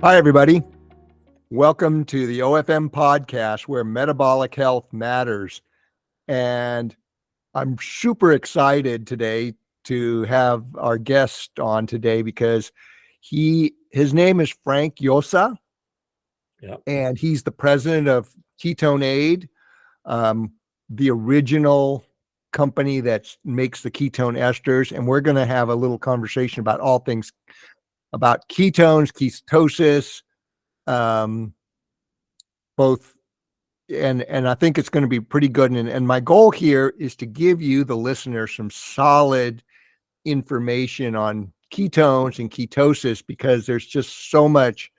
Hi, everybody. Welcome to the OFM Podcast, where metabolic health matters. And I'm super excited today to have our guest on today because his name is Frank Ilosa, and he's the president of Ketone Aid, the original company that makes the ketone esters. And we're going to have a little conversation about all things about ketones, ketosis, both, and I think it's going to be pretty good. And my goal here is to give you, the listener, some solid information on ketones and ketosis, because there's just so much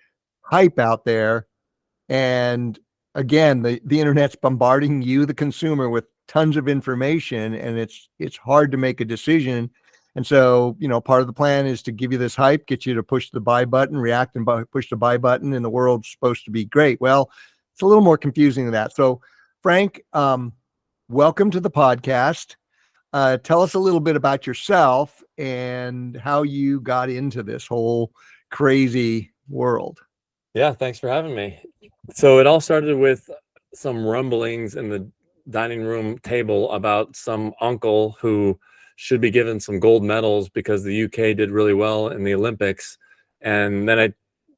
hype out there. And again, the internet's bombarding you, the consumer, with tons of information, and it's hard to make a decision. And so, part of the plan is to give you this hype, get you to push the buy button, react and push the buy button, and the world's supposed to be great. Well, it's a little more confusing than that. So, Frank, welcome to the podcast. Tell us a little bit about yourself and how you got into this whole crazy world. Yeah, thanks for having me. So it all started with some rumblings in the dining room table about some uncle who should be given some gold medals because the UK did really well in the Olympics. And then it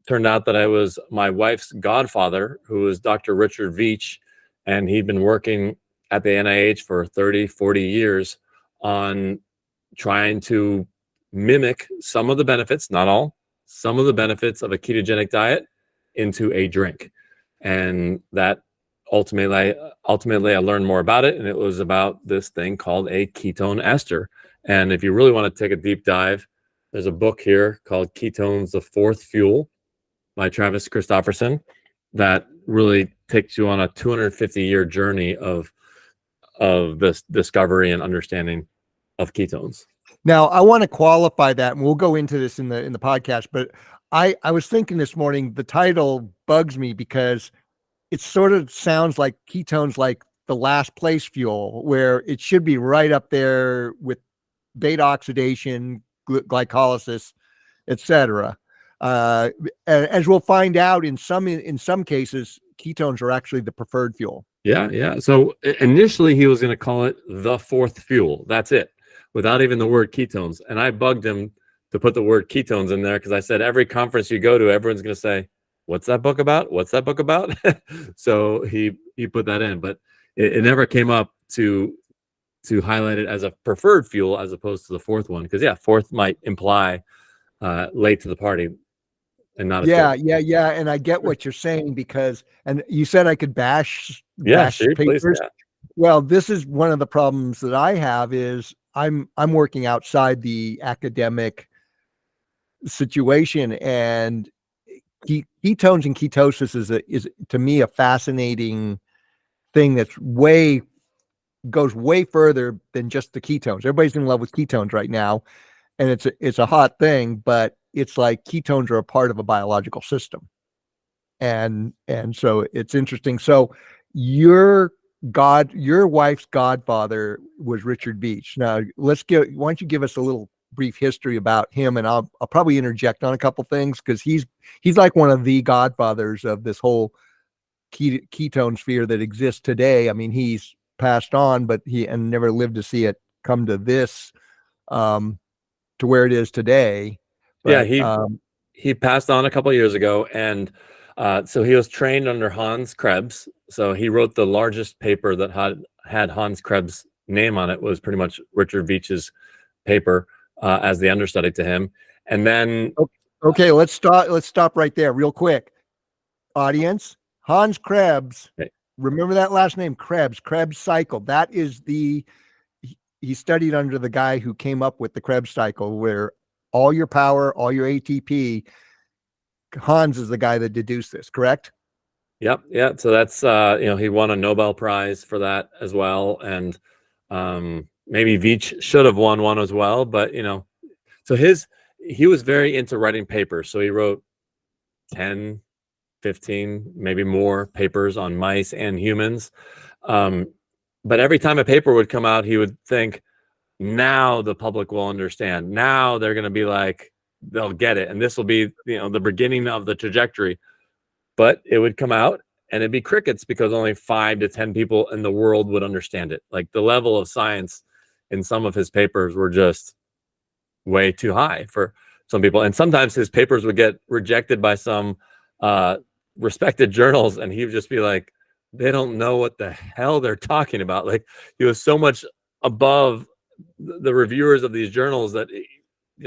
turned out that I was my wife's godfather, who was Dr. Richard Veach, and he'd been working at the NIH for 30, 40 years on trying to mimic some of the benefits, not all, some of the benefits of a ketogenic diet into a drink. And that ultimately I learned more about it, and it was about this thing called a ketone ester. And if you really want to take a deep dive, there's a book here called Ketones, the Fourth Fuel by Travis Christofferson that really takes you on a 250-year journey of this discovery and understanding of ketones. Now, I want to qualify that, and we'll go into this in the podcast, but I was thinking this morning, the title bugs me because it sort of sounds like ketones, like the last place fuel, where it should be right up there with beta oxidation, glycolysis, etc. As we'll find out, in some cases, ketones are actually the preferred fuel. Yeah. So initially he was going to call it the fourth fuel. That's it, without even the word ketones. And I bugged him to put the word ketones in there because I said every conference you go to, everyone's going to say, "What's that book about? What's that book about?" So he put that in, but it never came up to highlight it as a preferred fuel as opposed to the fourth one, because fourth might imply late to the party and not. Yeah. And I get what you're saying, because, and you said I could bash sure, papers. Please, yeah. Well, this is one of the problems that I have is I'm working outside the academic situation, and ketones and ketosis is to me a fascinating thing that's goes way further than just the ketones. Everybody's in love with ketones right now, and it's a hot thing, but it's like ketones are a part of a biological system. And so it's interesting. So your wife's godfather was Richard Veach. Now why don't you give us a little brief history about him, and I'll probably interject on a couple things, because he's like one of the godfathers of this whole ketone sphere that exists today. I mean, he's passed on, but he never lived to see it come to this, to where it is today. But, he passed on a couple of years ago, and so he was trained under Hans Krebs. So he wrote the largest paper that had Hans Krebs' name on it, was pretty much Richard Veach's paper as the understudy to him. And then okay, let's stop right there real quick. Audience, Hans Krebs, remember that last name, Krebs cycle. That is he studied under the guy who came up with the Krebs cycle, where all your power, all your ATP, Hans is the guy that deduced this, correct? Yep. Yeah. So that's, he won a Nobel Prize for that as well. And maybe Veach should have won one as well, but, so he was very into writing papers. So he wrote 10, 15, maybe more papers on mice and humans. But every time a paper would come out, he would think, now the public will understand. Now they're going to be like, they'll get it, and this will be, the beginning of the trajectory. But it would come out and it'd be crickets, because only 5 to 10 people in the world would understand it. Like, the level of science in some of his papers were just way too high for some people, and sometimes his papers would get rejected by some respected journals, and he would just be like, they don't know what the hell they're talking about. Like, he was so much above the reviewers of these journals that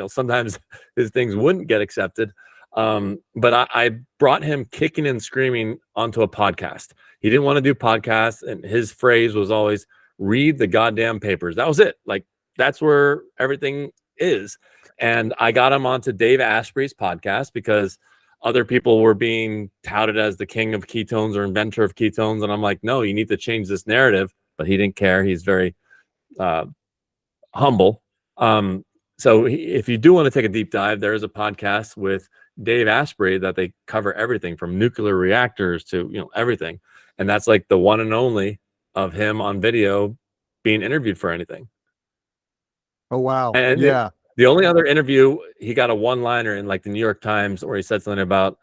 sometimes his things wouldn't get accepted. But I brought him kicking and screaming onto a podcast. He didn't want to do podcasts, and his phrase was always, read the goddamn papers. That was it. Like, that's where everything is. And I got him onto Dave Asprey's podcast because other people were being touted as the king of ketones or inventor of ketones. And I'm like, no, you need to change this narrative. But he didn't care. He's very humble. So if you do want to take a deep dive, there is a podcast with Dave Asprey that they cover everything from nuclear reactors to, everything. And that's like the one and only of him on video being interviewed for anything. Oh, wow. And yeah. The only other interview, he got a one-liner in like the New York Times where he said something about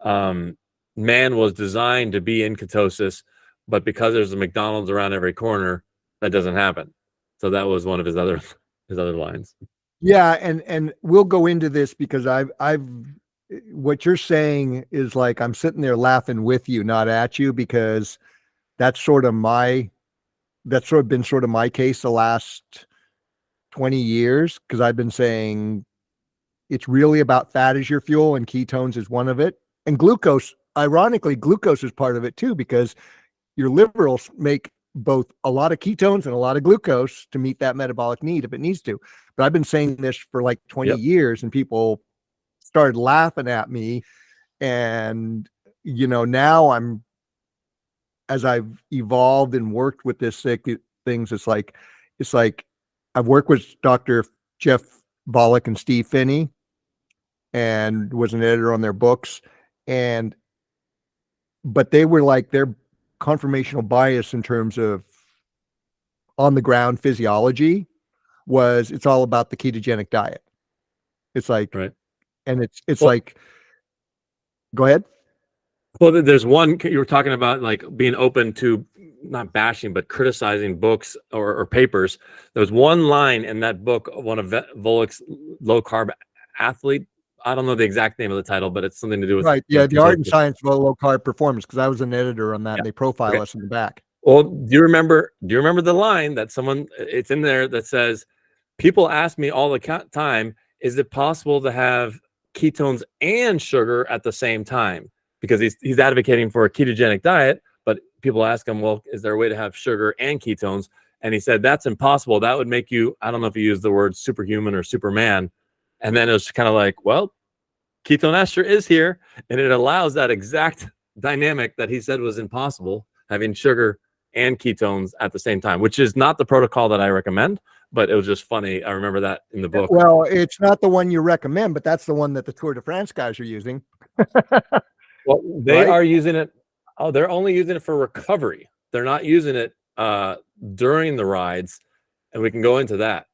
man was designed to be in ketosis, but because there's a McDonald's around every corner, that doesn't happen. So that was one of his other lines. Yeah, and we'll go into this because I've what you're saying is like I'm sitting there laughing with you, not at you, because that's sort of been sort of my case the last 20 years, because I've been saying it's really about fat as your fuel and ketones is one of it. And glucose, ironically, glucose is part of it too, because your liver will make both a lot of ketones and a lot of glucose to meet that metabolic need if it needs to. But I've been saying this for like 20 years, and people started laughing at me. And, now as I've evolved and worked with this things, it's like I've worked with Dr. Jeff Volek and Steve Finney and was an editor on their books. But they were like, their conformational bias in terms of on the ground physiology was it's all about the ketogenic diet. It's like, right. And it's like, go ahead. Well, there's one, you were talking about like being open to not bashing, but criticizing books or papers. There was one line in that book, one of Volek's Low Carb Athlete. I don't know the exact name of the title, but it's something to do with the art and science of low carb performance, because I was an editor on that, and they profile us in the back. Well, do you remember the line that it's in there that says, people ask me all the time, is it possible to have ketones and sugar at the same time? Because he's advocating for a ketogenic diet, but people ask him, well, is there a way to have sugar and ketones? And he said, that's impossible. That would make you, I don't know if he used the word superhuman or superman. And then it was kind of like, well, ketone ester is here, and it allows that exact dynamic that he said was impossible, having sugar and ketones at the same time, which is not the protocol that I recommend, but it was just funny. I remember that in the book. Well, it's not the one you recommend, but that's the one that the Tour de France guys are using. Well, they are using it. Oh, they're only using it for recovery. They're not using it during the rides, and we can go into that.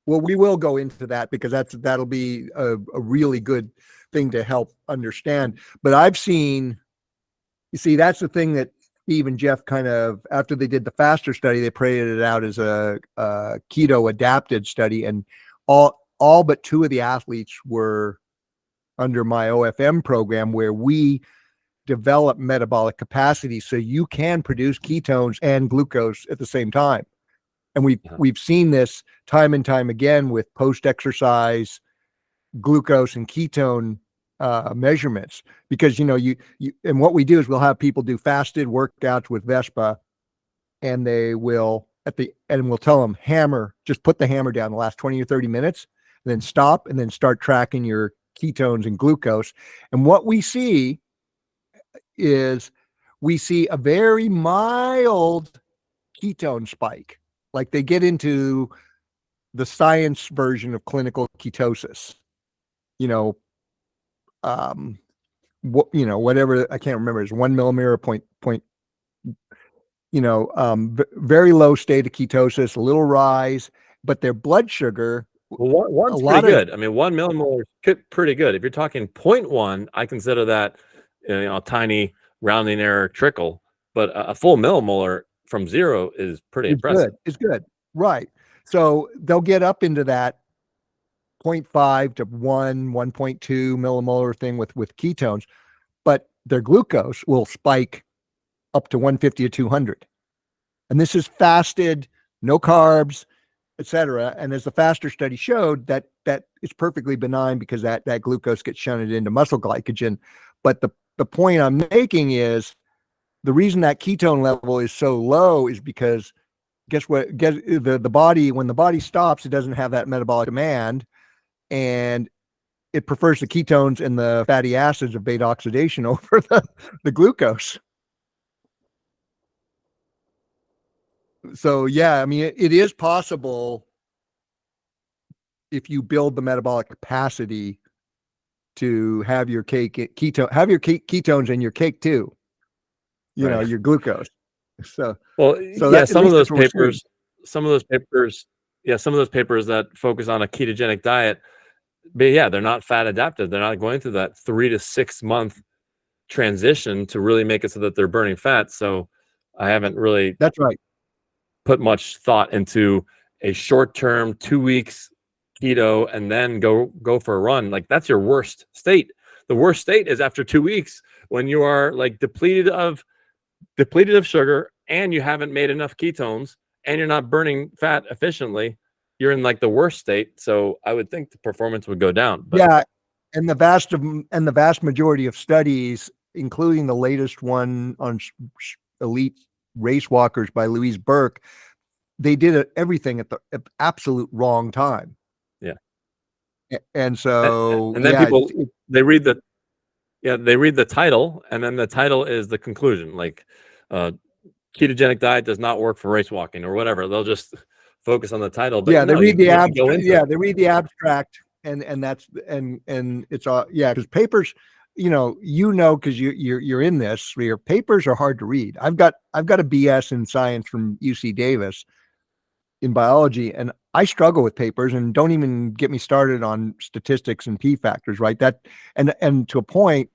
Well, we will go into that, because that'll be a really good thing to help understand. But I've seen, you see, that's the thing that Steve and Jeff kind of, after they did the faster study, they paraded it out as a keto adapted study, and all but 2 of the athletes were under my OFM program, where we develop metabolic capacity so you can produce ketones and glucose at the same time. And we've seen this time and time again with post-exercise glucose and ketone measurements, because you and what we do is we'll have people do fasted workouts with Vespa, and they will we'll tell them, just put the hammer down the last 20 or 30 minutes, and then stop, and then start tracking your ketones and glucose. And what we see is a very mild ketone spike. Like, they get into the science version of clinical ketosis, whatever, I can't remember, it's 1 millimeter point, very low state of ketosis, a little rise, but their blood sugar Well, A one's lot pretty of good. I mean, 1 millimolar is pretty good. If you're talking zero point 0.1, I consider that a tiny rounding error trickle. But a full millimolar from zero is pretty is impressive. good. Is good. Right. So they'll get up into that 0.5 to 1.2 millimolar thing with ketones, but their glucose will spike up to 150 to 200. And this is fasted, no carbs, etc. And as the faster study showed, that it's perfectly benign because that glucose gets shunted into muscle glycogen. But the point I'm making is the reason that ketone level is so low is because guess what? The body, when the body stops, it doesn't have that metabolic demand, and it prefers the ketones and the fatty acids of beta oxidation over the glucose. So yeah, I mean, it is possible if you build the metabolic capacity to have your ketones in your cake too. Right. Your glucose. So Well, so yeah, that at least that's what we're seeing. some of those papers, some of those papers that focus on a ketogenic diet, but yeah, they're not fat adaptive. They're not going through that 3 to 6 month transition to really make it so that they're burning fat. So I haven't really That's right. put much thought into a short-term 2 weeks keto and then go for a run. Like that's your worst state. The worst state is after 2 weeks when you are like depleted of sugar and you haven't made enough ketones and you're not burning fat efficiently. You're in like the worst state. So I would think the performance would go down. But Yeah, and the vast majority of studies, including the latest one on elite race walkers by Louise Burke, they did everything at the absolute wrong time. yeah. And so And then yeah, people they read the title, and then the title is the conclusion. Like ketogenic diet does not work for race walking or whatever. They'll just focus on the title. But yeah, they no, read the you have to go abstract. into Yeah, it. they read the abstract, and that's and it's all yeah, because papers, because you're in this. Your papers are hard to read. I've got a BS in science from UC Davis in biology, and I struggle with papers, and don't even get me started on statistics and p factors. Right, that and to a point,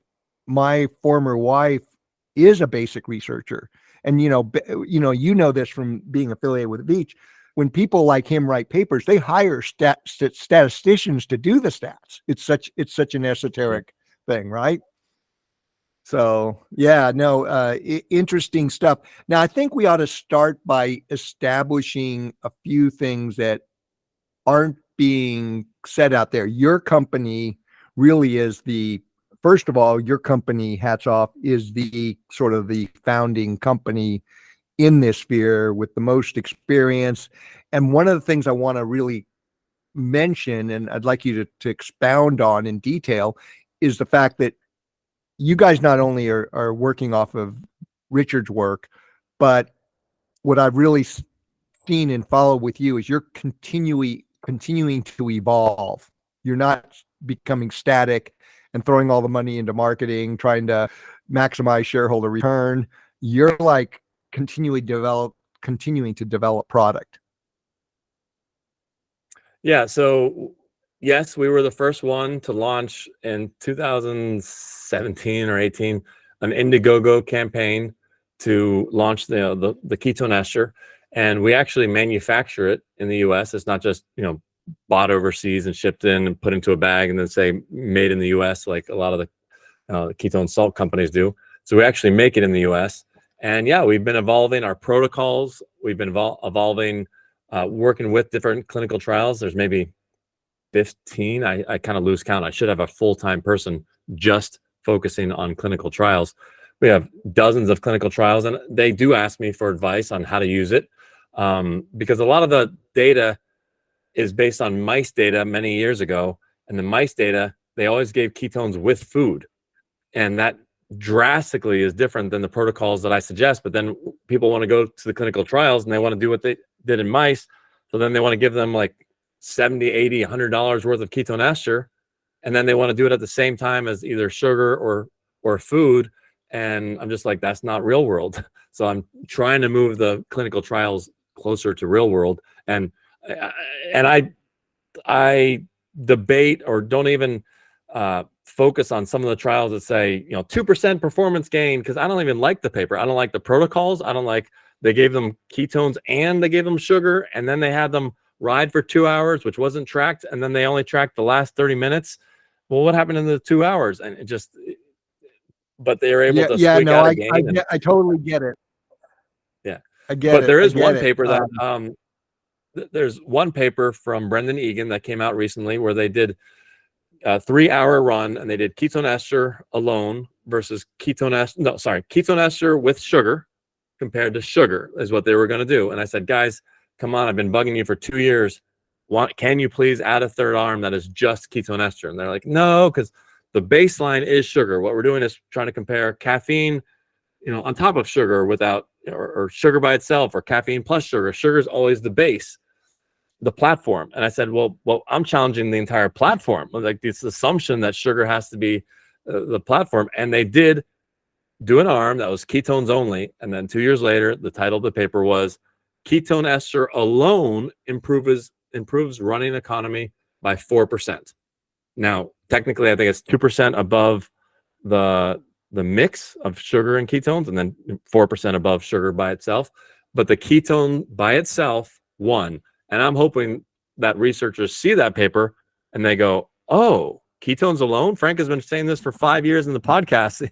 my former wife is a basic researcher, and you know this from being affiliated with Beach. When people like him write papers, they hire statisticians to do the stats. It's such an esoteric thing, right? So yeah, no, interesting stuff. Now I think we ought to start by establishing a few things that aren't being said out there. Your company really is first of all, your company, hats off, is the sort of the founding company in this sphere with the most experience. And one of the things I want to really mention, and I'd like you to expound on in detail, is the fact that you guys not only are working off of Richard's work, but what I've really seen and followed with you is you're continuing to evolve. You're not becoming static and throwing all the money into marketing, trying to maximize shareholder return. You're like continuing to develop product. Yeah. So yes, we were the first one to launch in 2017 or 18 an Indiegogo campaign to launch the ketone ester, and we actually manufacture it in the U.S. It's not just bought overseas and shipped in and put into a bag and then say made in the U.S. like a lot of the ketone salt companies do. So we actually make it in the U.S. And yeah, we've been evolving our protocols. We've been evolving, working with different clinical trials. There's maybe 15. I kind of lose count. I should have a full-time person just focusing on clinical trials. We have dozens of clinical trials, and they do ask me for advice on how to use it, because a lot of the data is based on mice data many years ago, and the mice data, they always gave ketones with food, and that drastically is different than the protocols that I suggest. But then people want to go to the clinical trials and they want to do what they did in mice, so then they want to give them like $70, $80, $100 worth of ketone ester, and then they want to do it at the same time as either sugar or food. And I'm just like, that's not real world. So I'm trying to move the clinical trials closer to real world. And I I debate or don't even focus on some of the trials that say 2% performance gain, because I don't even like the paper. I don't like the protocols. I don't like they gave them ketones and they gave them sugar, and then they had them ride for 2 hours, which wasn't tracked, and then they only tracked the last 30 minutes. Well, what happened in the 2 hours? And it just, but they were able to squeak out a gain. I totally get it. Yeah, I get but it. there I is get one it. paper that there's one paper from Brendan Egan that came out recently where they did a 3-hour run, and they did ketone ester alone versus ketone ester with sugar compared to sugar is what they were going to do. And I said, guys, come on, I've been bugging you for 2 years. Can you please add a third arm that is just ketone ester? And they're like, no, because the baseline is sugar. What we're doing is trying to compare caffeine, on top of sugar without, or sugar by itself, or caffeine plus sugar. Sugar is always the base, the platform. And I said, well, I'm challenging the entire platform. Like this assumption that sugar has to be the platform. And they did do an arm that was ketones only. And then 2 years later, the title of the paper was ketone ester alone improves running economy by 4%. Now, technically, I think it's 2% above the mix of sugar and ketones, and then 4% above sugar by itself. But the ketone by itself won. And I'm hoping that researchers see that paper and they go, oh, ketones alone? Frank has been saying this for 5 years in the podcast.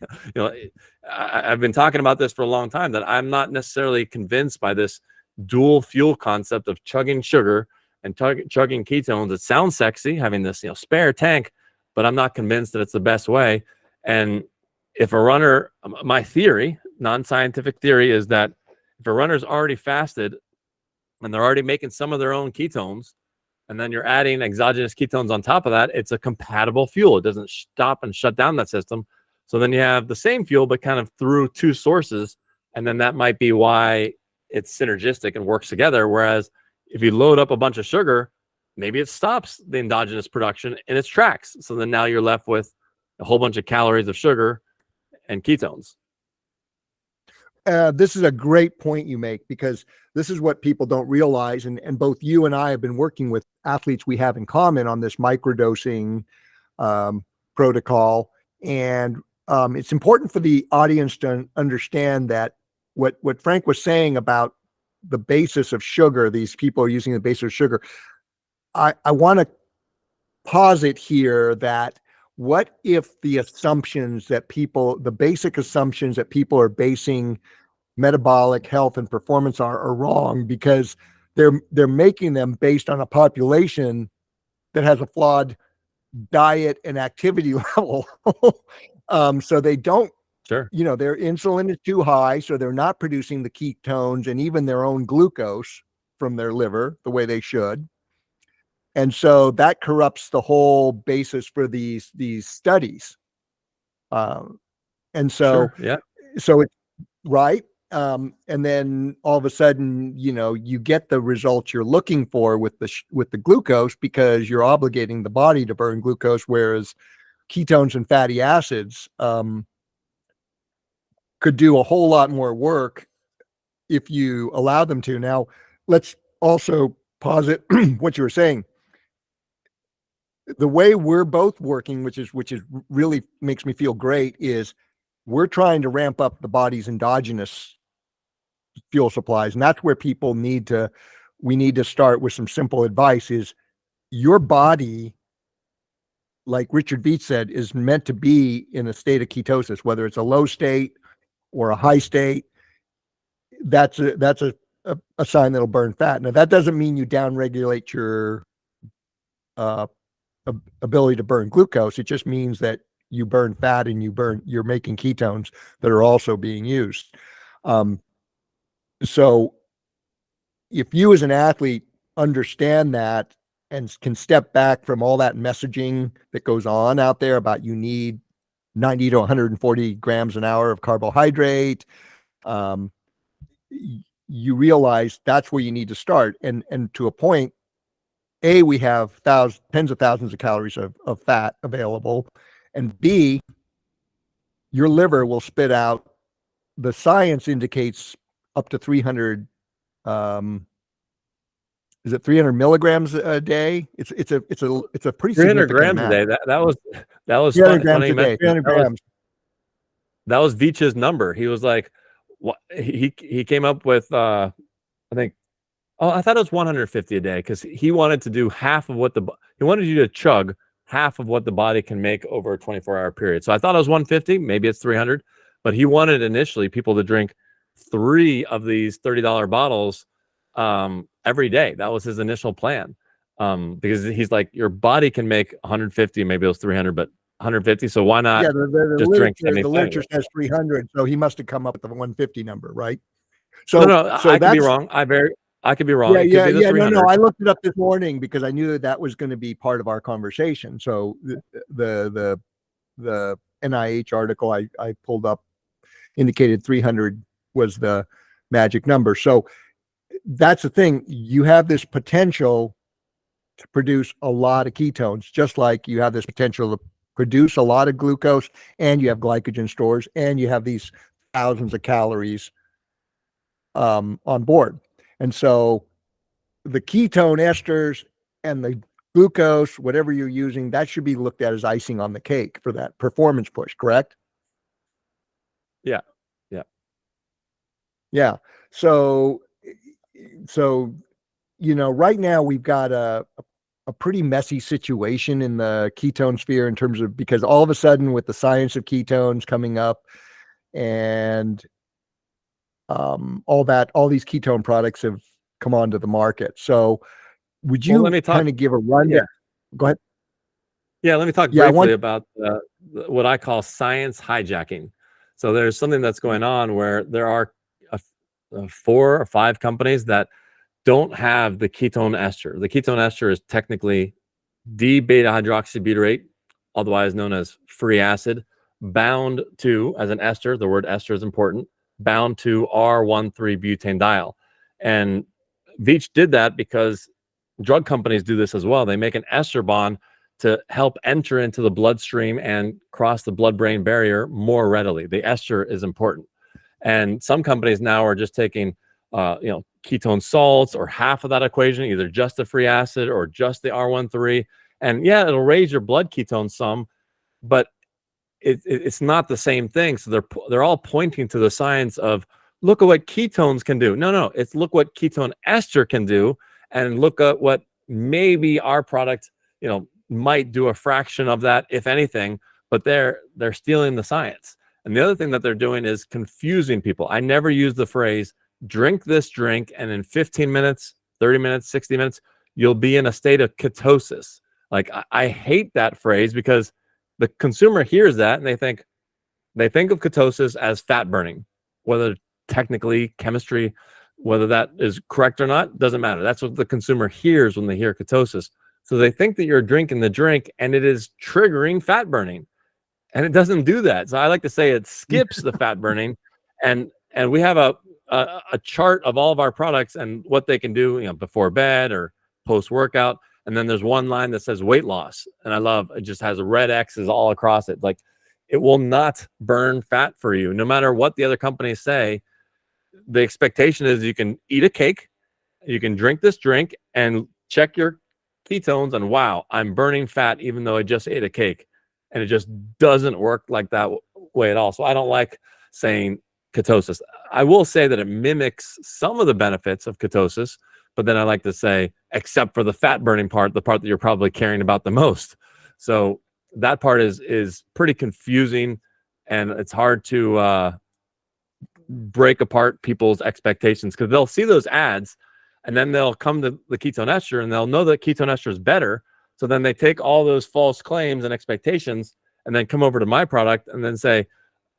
I've been talking about this for a long time, that I'm not necessarily convinced by this dual fuel concept of chugging sugar and chugging ketones. It sounds sexy, having this spare tank, but I'm not convinced that it's the best way. And if a runner, my theory, non-scientific theory, is that if a runner's already fasted and they're already making some of their own ketones, and then you're adding exogenous ketones on top of that, it's a compatible fuel. It doesn't stop and shut down that system. So then you have the same fuel, but kind of through two sources. And then that might be why it's synergistic and works together. Whereas if you load up a bunch of sugar, maybe it stops the endogenous production in its tracks. So then now you're left with a whole bunch of calories of sugar and ketones. This is a great point you make, because this is what people don't realize. And both you and I have been working with athletes we have in common on this microdosing protocol. And it's important for the audience to understand that what Frank was saying about the basis of sugar, these people are using the basis of sugar. I want to posit here that what if the basic assumptions that people are basing metabolic health and performance are wrong, because they're making them based on a population that has a flawed diet and activity level. So they don't, Sure. Their insulin is too high, so they're not producing the ketones and even their own glucose from their liver the way they should. And so that corrupts the whole basis for these studies. And so, Sure, yeah. So it's right. And then all of a sudden, you get the results you're looking for with the glucose, because you're obligating the body to burn glucose, whereas ketones and fatty acids could do a whole lot more work if you allow them to. Now, let's also posit what you were saying. The way we're both working, which is really makes me feel great, is we're trying to ramp up the body's endogenous fuel supplies. And that's where we need to start with some simple advice. Is your body, like Richard Veith said, is meant to be in a state of ketosis, whether it's a low state or a high state. That's a sign that'll burn fat. Now, that doesn't mean you downregulate your ability to burn glucose. It just means that you burn fat and you're making ketones that are also being used. So if you as an athlete understand that and can step back from all that messaging that goes on out there about you need 90 to 140 grams an hour of carbohydrate, you realize that's where you need to start. And to a point, we have tens of thousands of calories of fat available, and B, your liver will spit out, the science indicates up to 300 is it 300 milligrams a day? It's a pretty 300 significant grams a amount. day. That was 300 grams funny. a day. 300 grams. That was Veach's number. He was like, what he came up with, I think, I thought it was 150 a day, because he wanted to do half of what he wanted you to chug half of what the body can make over a 24-hour period. So I thought it was 150, maybe it's 300, but he wanted initially people to drink 3 of these $30 bottles every day. That was his initial plan, because he's like, your body can make 150, maybe it was 300, but 150. So why not just drink 70? The literature says 300, so he must have come up with the 150 number, right? So no, I could be wrong. I could be wrong. Yeah. No. I looked it up this morning because I knew that was going to be part of our conversation. So the NIH article I pulled up indicated 300 was the magic number. So that's the thing. You have this potential to produce a lot of ketones, just like you have this potential to produce a lot of glucose, and you have glycogen stores, and you have these thousands of calories on board. And so the ketone esters and the glucose, whatever you're using, that should be looked at as icing on the cake for that performance push, correct? Yeah. So right now we've got a pretty messy situation in the ketone sphere in terms of, because all of a sudden with the science of ketones coming up and all these ketone products have come onto the market. So would you kind of give a rundown? Yeah. Go ahead. Yeah, let me talk briefly about what I call science hijacking. So there's something that's going on where there are 4 or 5 companies that don't have the ketone ester. The ketone ester is technically D-beta hydroxybutyrate, otherwise known as free acid, bound to, as an ester, the word ester is important, bound to R13-butanediol. And Veach did that because drug companies do this as well. They make an ester bond to help enter into the bloodstream and cross the blood-brain barrier more readily. The ester is important. And some companies now are just taking ketone salts or half of that equation, either just the free acid or just the R13. And yeah, it'll raise your blood ketone some, but it's not the same thing. So they're all pointing to the science of, look at what ketones can do. No, it's look what ketone ester can do, and look at what maybe our product, might do a fraction of that, if anything, but they're stealing the science. And the other thing that they're doing is confusing people. I never use the phrase, drink this drink, and in 15 minutes, 30 minutes, 60 minutes, you'll be in a state of ketosis. Like, I hate that phrase, because the consumer hears that and they think of ketosis as fat burning, whether technically chemistry, whether that is correct or not, doesn't matter. That's what the consumer hears when they hear ketosis. So they think that you're drinking the drink and it is triggering fat burning, and it doesn't do that. So I like to say it skips the fat burning, and we have a chart of all of our products and what they can do, before bed or post workout. And then there's one line that says weight loss, and I love it. Just has red X's all across it. Like, it will not burn fat for you, no matter what the other companies say. The expectation is you can eat a cake, you can drink this drink, and check your ketones, and wow, I'm burning fat even though I just ate a cake. And it just doesn't work like that way at all. So I don't like saying ketosis. I will say that it mimics some of the benefits of ketosis, but then I like to say, except for the fat burning part, the part that you're probably caring about the most. So that part is pretty confusing, and it's hard to break apart people's expectations, because they'll see those ads and then they'll come to the ketone ester and they'll know that ketone ester is better. So then they take all those false claims and expectations and then come over to my product and then say,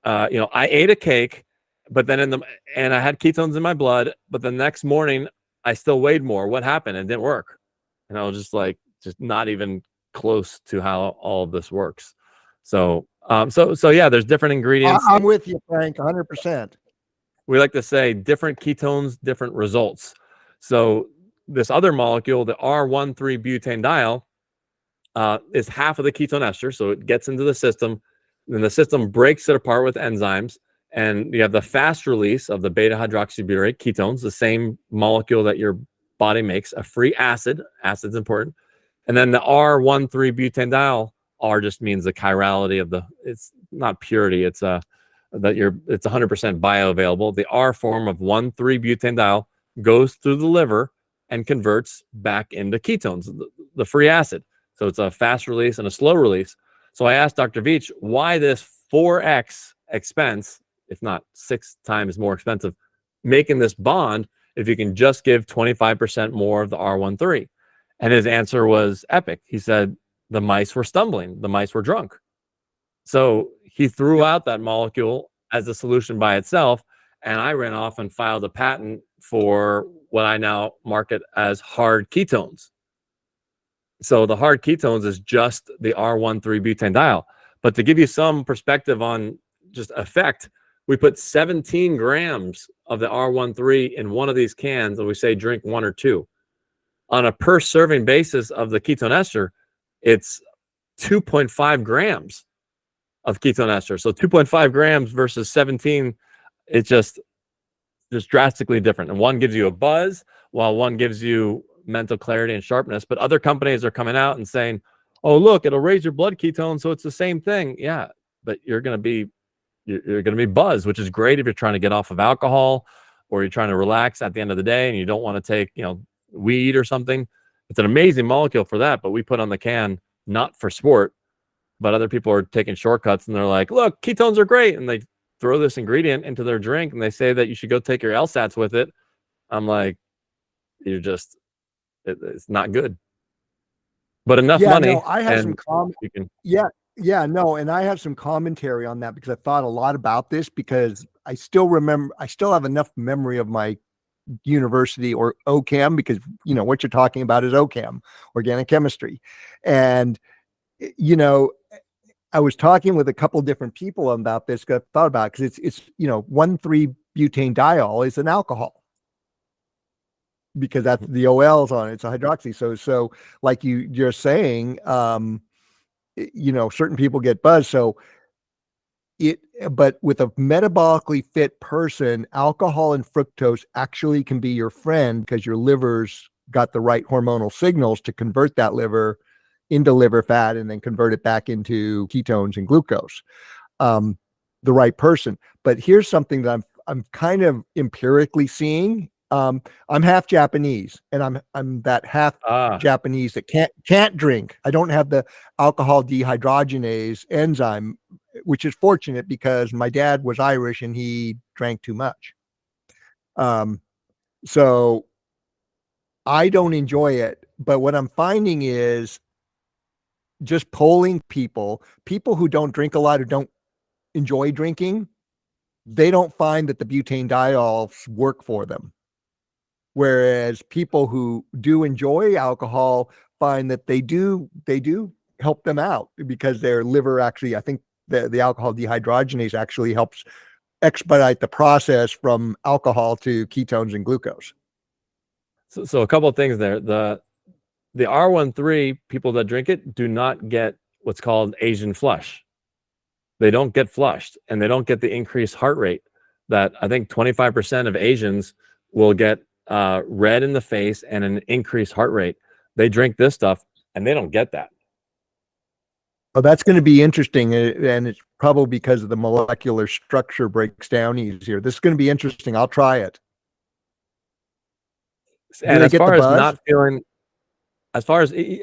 I ate a cake, but then and I had ketones in my blood, but the next morning I still weighed more. What happened? It didn't work. And I was just not even close to how all of this works. So yeah, there's different ingredients. I'm with you, Frank, 100%. We like to say different ketones, different results. So this other molecule, the R13-butanediol, is half of the ketone ester. So it gets into the system, and the system breaks it apart with enzymes. And you have the fast release of the beta hydroxybutyrate ketones, the same molecule that your body makes a free acid. Acid's important. And then the R13-butanediol, R just means the chirality of the, it's not purity, it's it's 100% bioavailable. The R form of 1,3-butanediol goes through the liver and converts back into ketones, the free acid. So it's a fast release and a slow release. So I asked Dr. Veach why this 4x expense, if not 6 times more expensive, making this bond if you can just give 25% more of the R13. And his answer was epic. He said the mice were stumbling, the mice were drunk. So he threw out that molecule as a solution by itself, and I ran off and filed a patent for what I now market as hard ketones. So the hard ketones is just the R13-butanediol. But to give you some perspective on just effect, we put 17 grams of the R13 in one of these cans, and we say drink 1 or 2. On a per serving basis of the ketone ester, it's 2.5 grams of ketone ester. So 2.5 grams versus 17, it's just drastically different. And one gives you a buzz, while one gives you mental clarity and sharpness. But other companies are coming out and saying, oh, look, it'll raise your blood ketones, so it's the same thing. Yeah, but you're going to be buzzed, which is great if you're trying to get off of alcohol or you're trying to relax at the end of the day and you don't want to take, weed or something. It's an amazing molecule for that, but we put on the can not for sport, but other people are taking shortcuts and they're like, look, ketones are great, and they throw this ingredient into their drink and they say that you should go take your LSATs with it. I'm like, it's not good. But enough money. No, I have some can. And I have some commentary on that because I thought a lot about this, because I still have enough memory of my university or OChem, because what you're talking about is OChem, organic chemistry. And I was talking with a couple different people about this, because I thought about it, because it's 1,3-butanediol is an alcohol, because that's the OL's on it. It's a hydroxy. So like you're saying, certain people get buzzed. But with a metabolically fit person, alcohol and fructose actually can be your friend, because your liver's got the right hormonal signals to convert that liver into liver fat and then convert it back into ketones and glucose. The right person. But here's something that I'm kind of empirically seeing. I'm half Japanese, and I'm that half Japanese that can't drink. I don't have the alcohol dehydrogenase enzyme, which is fortunate because my dad was Irish and he drank too much. So I don't enjoy it. But what I'm finding is just polling people who don't drink a lot, who don't enjoy drinking, they don't find that the butane-diols work for them. Whereas people who do enjoy alcohol find that they do help them out, because their liver actually, I think the alcohol dehydrogenase actually helps expedite the process from alcohol to ketones and glucose. So a couple of things there. The R13 people that drink it do not get what's called Asian flush. They don't get flushed, and they don't get the increased heart rate that I think 25% of Asians will get red in the face and an increased heart rate. They drink this stuff and they don't get that. Oh, that's going to be interesting, and it's probably because of the molecular structure breaks down easier. This is going to be interesting. I'll try it. And as far as not feeling,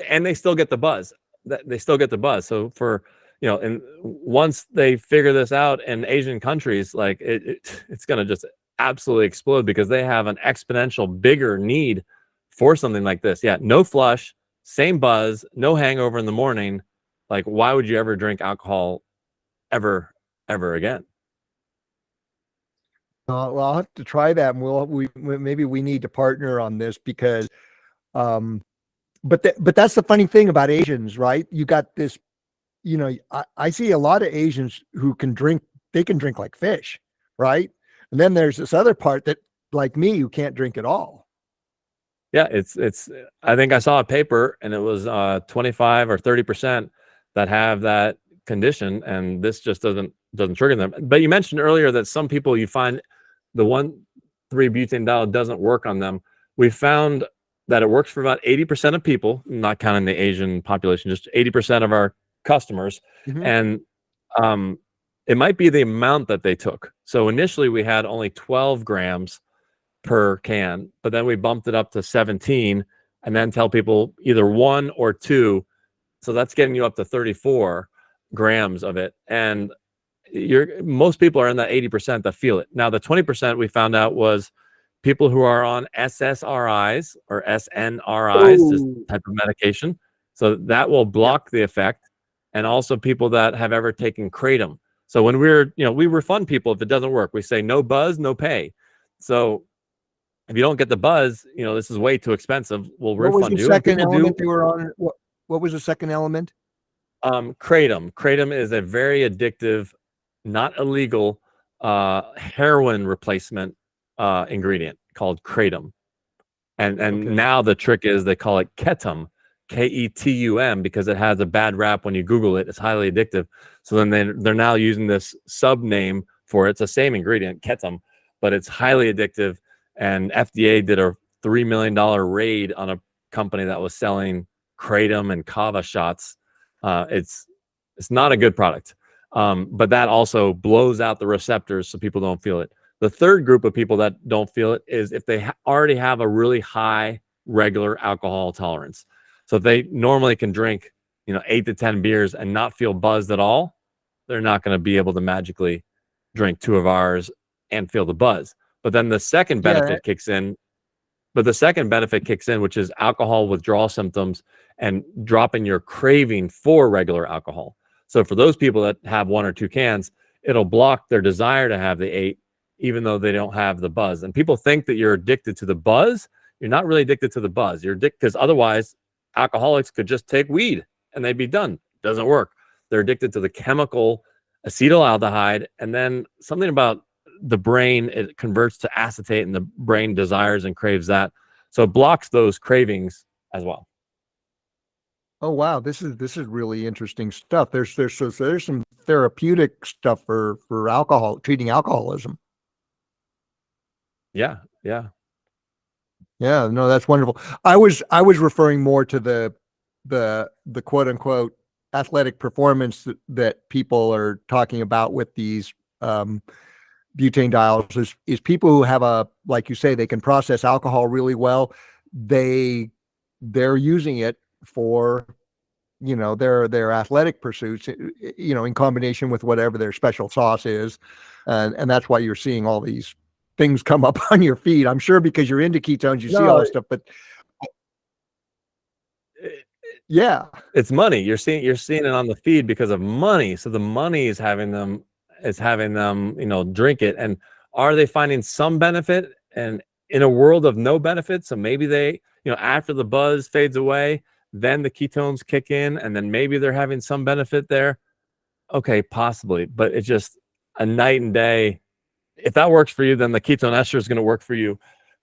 and they still get the buzz. They still get the buzz. So for and once they figure this out in Asian countries, like it's going to just absolutely explode, because they have an exponential bigger need for something like this. Yeah, no flush, same buzz, no hangover in the morning. Like, why would you ever drink alcohol ever again? Well, I'll have to try that, and maybe we need to partner on this, because but that's the funny thing about Asians, right? You got this, I see a lot of Asians who can drink like fish, right? And then there's this other part that, like me, who can't drink at all. Yeah, it's I think I saw a paper, and it was 25 or 30% that have that condition, and this just doesn't trigger them. But you mentioned earlier that some people, you find the 1,3-butanediol doesn't work on them. We found that it works for about 80% of people, not counting the Asian population, just 80% of our customers. Mhm. And it might be the amount that they took. So initially we had only 12 grams per can, but then we bumped it up to 17 and then tell people either 1 or 2. So that's getting you up to 34 grams of it. And most people are in that 80% that feel it. Now, the 20% we found out was people who are on SSRIs or SNRIs, this Oh, type of medication. So that will yep. block the effect. And also people that have ever taken kratom. So when we refund people if it doesn't work. We say no buzz, no pay. So if you don't get the buzz, this is way too expensive. We'll What was the refund you. And second people element do they were on? What was the second element? kratom. Kratom is a very addictive, not illegal heroin replacement ingredient called kratom. And Okay. now the trick is they call it ketum, Ketum, because it has a bad rap when you Google it. It's highly addictive. So then they're now using this sub name for it. It's the same ingredient, ketum, but it's highly addictive. And FDA did a $3 million raid on a company that was selling kratom and kava shots. It's not a good product, but that also blows out the receptors so people don't feel it. The third group of people that don't feel it is if they already have a really high regular alcohol tolerance. So if they normally can drink, 8 to 10 beers and not feel buzzed at all, they're not going to be able to magically drink 2 of ours and feel the buzz. But then the second benefit kicks in. Which is alcohol withdrawal symptoms and dropping your craving for regular alcohol. So for those people that have 1 or 2 cans, it'll block their desire to have the 8, even though they don't have the buzz. And people think that you're addicted to the buzz. You're not really addicted to the buzz. You're addicted because otherwise alcoholics could just take weed and they'd be done. Doesn't work. They're addicted to the chemical acetaldehyde, and then something about the brain, it converts to acetate and the brain desires and craves that. So it blocks those cravings as well. Oh wow, this is really interesting stuff. There's some therapeutic stuff for treating alcoholism. Yeah. Yeah, no, that's wonderful. I was referring more to the quote unquote athletic performance that people are talking about with these butane diols is people who have like you say, they can process alcohol really well. They're using it for their athletic pursuits, in combination with whatever their special sauce is, and that's why you're seeing all these things come up on your feed. I'm sure because you're into ketones, you see all this stuff. But yeah, it's money. You're seeing it on the feed because of money. So the money is having them drink it. And are they finding some benefit? And in a world of no benefit, so maybe they, after the buzz fades away, then the ketones kick in, and then maybe they're having some benefit there. Okay, possibly, but it's just a night and day. If that works for you, then the ketone ester is going to work for you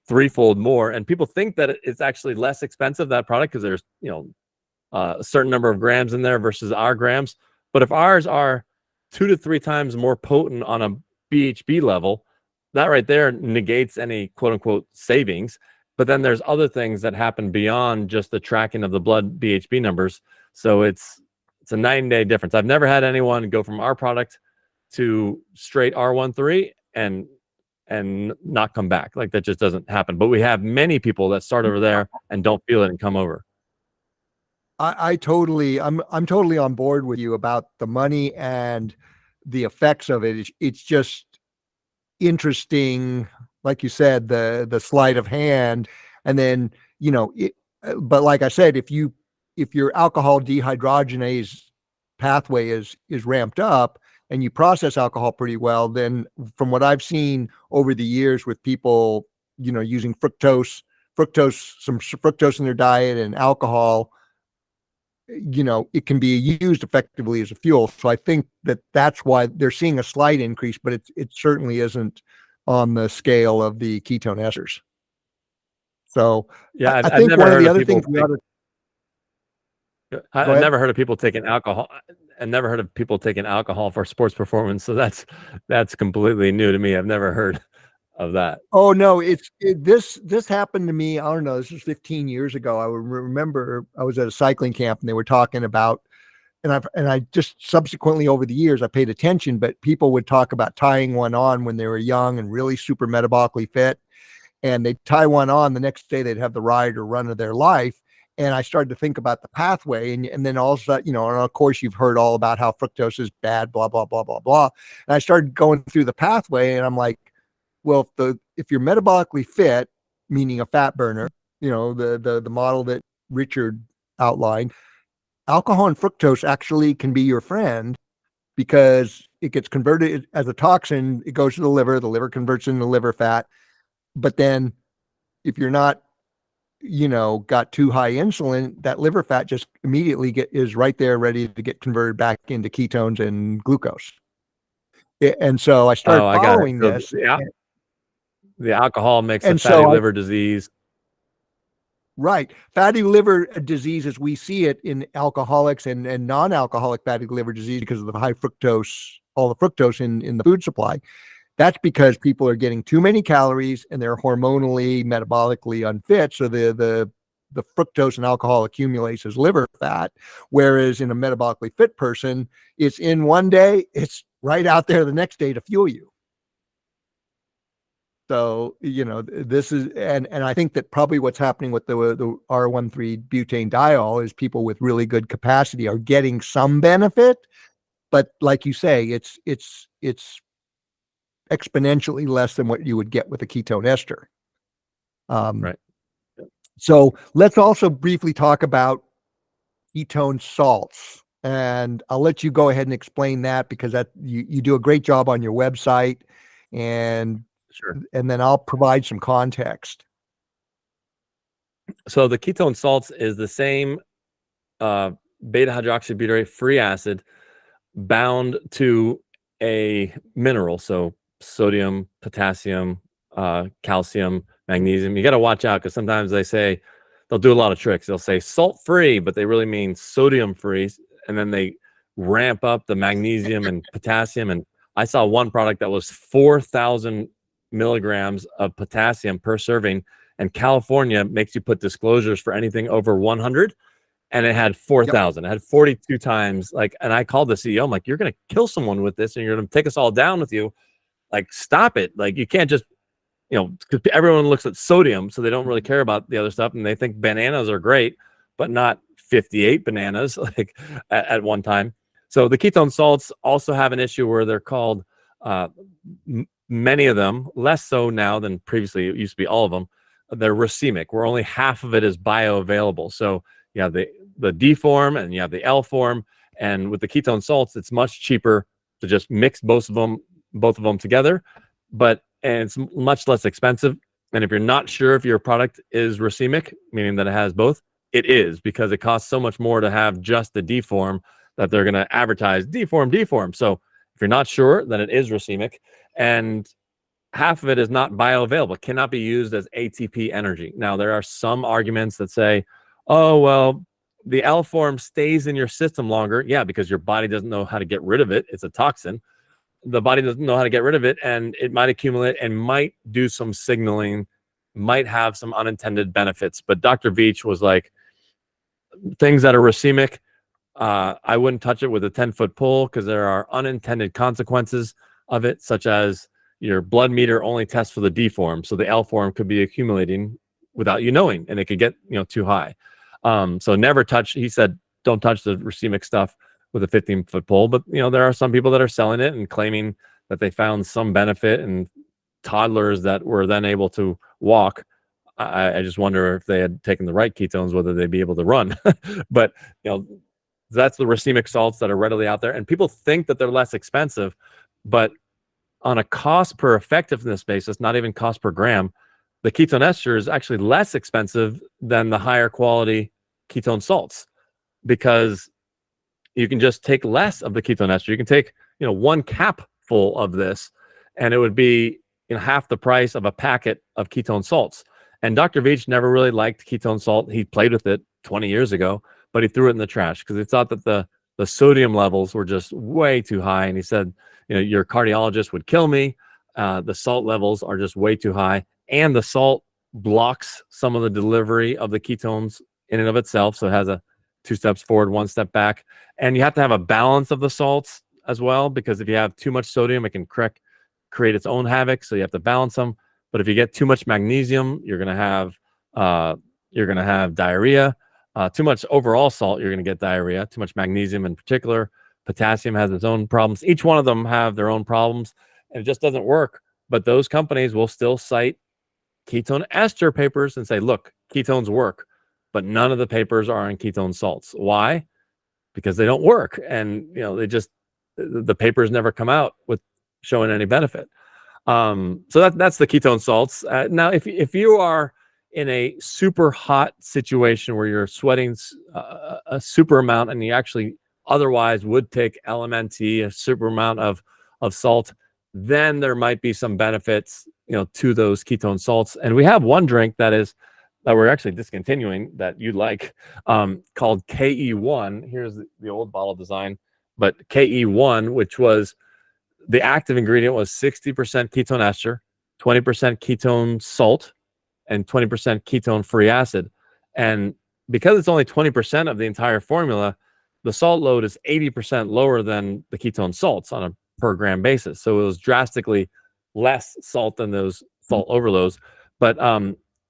threefold more. And people think that it's actually less expensive, that product, because there's a certain number of grams in there versus our grams. But if ours are 2 to 3 times more potent on a BHB level, that right there negates any quote unquote savings. But then there's other things that happen beyond just the tracking of the blood BHB numbers. So it's a night and day difference. I've never had anyone go from our product to straight R13 and not come back. Like, that just doesn't happen. But we have many people that start over there and don't feel it and come over. I'm totally on board with you about the money and the effects of it. It's just interesting, like you said, the sleight of hand, and then but like I said, if your alcohol dehydrogenase pathway is ramped up and you process alcohol pretty well, then from what I've seen over the years with people using some fructose in their diet and alcohol, it can be used effectively as a fuel. So I think that's why they're seeing a slight increase, but it certainly isn't on the scale of the ketone esters. So yeah, I think one of the other things we ought to. I've never heard of people taking alcohol. I've never heard of people taking alcohol for sports performance. So that's completely new to me. I've never heard of that. Oh no, this happened to me. I don't know. This was 15 years ago. I remember I was at a cycling camp and they were talking about, and I just subsequently over the years I paid attention, but people would talk about tying one on when they were young and really super metabolically fit, and they'd tie one on, the next day they'd have the ride or run of their life. And I started to think about the pathway, and then also, and of course you've heard all about how fructose is bad, blah blah blah blah blah. And I started going through the pathway, and I'm like, well, if you're metabolically fit, meaning a fat burner, the model that Richard outlined, alcohol and fructose actually can be your friend because it gets converted as a toxin. It goes to the liver converts into liver fat. But then if you're not, got too high insulin, that liver fat just immediately is right there ready to get converted back into ketones and glucose. And so I started following this. Yeah. The alcohol makes And a fatty so liver disease. Right. Fatty liver disease, as we see it in alcoholics and non-alcoholic fatty liver disease because of the high fructose, all the fructose in the food supply. That's because people are getting too many calories and they're hormonally, metabolically unfit. So the fructose and alcohol accumulates as liver fat. Whereas in a metabolically fit person, it's in one day, it's right out there the next day to fuel you. So, this is, and I think that probably what's happening with the R13 butane diol is people with really good capacity are getting some benefit, but like you say, it's exponentially less than what you would get with a ketone ester. Right. So let's also briefly talk about ketone salts, and I'll let you go ahead and explain that because that you do a great job on your website, and Sure. And then I'll provide some context. So the ketone salts is the same beta hydroxybutyrate free acid bound to a mineral. So sodium, potassium, calcium, magnesium. You got to watch out because sometimes they'll do a lot of tricks. They'll say salt free, but they really mean sodium free. And then they ramp up the magnesium and potassium. And I saw one product that was 4,000 milligrams of potassium per serving, and California makes you put disclosures for anything over 100, and it had 4,000. It had 42 times. And I called the CEO. I'm like, you're going to kill someone with this, and you're going to take us all down with you. Like, stop it. Like, you can't just, because everyone looks at sodium, so they don't really care about the other stuff, and they think bananas are great, but not 58 bananas like at one time. So the ketone salts also have an issue where they're called many of them, less so now than previously, it used to be all of them, they're racemic, where only half of it is bioavailable. So you have the D form and you have the L form. And with the ketone salts, it's much cheaper to just mix both of them together, and it's much less expensive. And if you're not sure if your product is racemic, meaning that it has both, it is, because it costs so much more to have just the D form that they're going to advertise D form. So if you're not sure, then it is racemic. And half of it is not bioavailable, cannot be used as ATP energy. Now, there are some arguments that say, oh, well, the L form stays in your system longer. Yeah, because your body doesn't know how to get rid of it. It's a toxin. The body doesn't know how to get rid of it, and it might accumulate and might do some signaling, might have some unintended benefits. But Dr. Veach was like, things that are racemic, I wouldn't touch it with a 10-foot pole because there are unintended consequences of it, such as your blood meter only tests for the D form. So the L form could be accumulating without you knowing, and it could get, too high. So never touch, he said, don't touch the racemic stuff with a 15-foot pole. But, there are some people that are selling it and claiming that they found some benefit in toddlers that were then able to walk. I just wonder if they had taken the right ketones, whether they'd be able to run. But, that's the racemic salts that are readily out there. And people think that they're less expensive, but on a cost per effectiveness basis, not even cost per gram, the ketone ester is actually less expensive than the higher quality ketone salts, because you can just take less of the ketone ester. You can take, one cap full of this, and it would be half the price of a packet of ketone salts. And Dr. Veach never really liked ketone salt. He played with it 20 years ago, but he threw it in the trash because he thought that the sodium levels were just way too high. And he said, your cardiologist would kill me. the salt levels are just way too high, and the salt blocks some of the delivery of the ketones in and of itself. So it has a 2 steps forward, 1 step back. And you have to have a balance of the salts as well, because if you have too much sodium, it can create its own havoc. So you have to balance them. But if you get too much magnesium, you're going to have diarrhea. Too much overall salt, you're going to get diarrhea. Too much magnesium in particular. Potassium has its own problems. Each one of them have their own problems, and it just doesn't work. But those companies will still cite ketone ester papers and say, look, ketones work, but none of the papers are on ketone salts. Why? Because they don't work. And, the papers never come out with showing any benefit. So that's the ketone salts. Now, if you are in a super hot situation where you're sweating a super amount, and you actually otherwise would take LMNT, a super amount of salt, then there might be some benefits, to those ketone salts. And we have one drink that we're actually discontinuing that you like, called KE1. Here's the old bottle design, but KE1, which was the active ingredient was 60% ketone ester, 20% ketone salt, and 20% ketone free acid. And because it's only 20% of the entire formula, the salt load is 80% lower than the ketone salts on a per gram basis. So it was drastically less salt than those salt overloads. But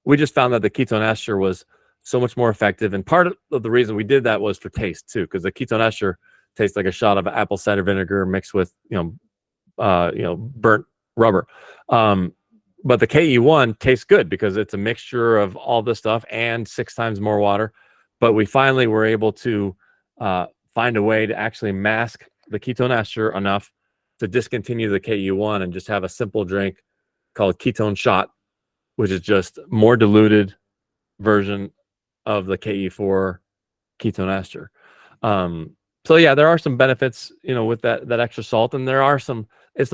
we just found that the ketone ester was so much more effective. And part of the reason we did that was for taste too, because the ketone ester tastes like a shot of apple cider vinegar mixed with, burnt rubber. But the KE1 tastes good because it's a mixture of all this stuff and 6 times more water. But we finally were able to find a way to actually mask the ketone ester enough to discontinue the KE1 and just have a simple drink called ketone shot, which is just more diluted version of the KE4 ketone ester. So yeah, there are some benefits, with that extra salt, and there are some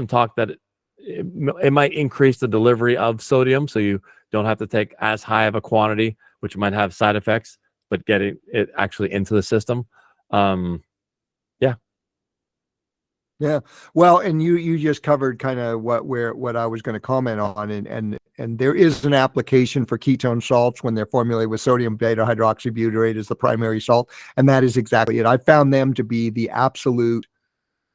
talk that it might increase the delivery of sodium, so you don't have to take as high of a quantity, which might have side effects, but getting it actually into the system. Yeah. Well, and you just covered kind of what I was going to comment on, and there is an application for ketone salts when they're formulated with sodium beta hydroxybutyrate as the primary salt, and that is exactly it. I found them to be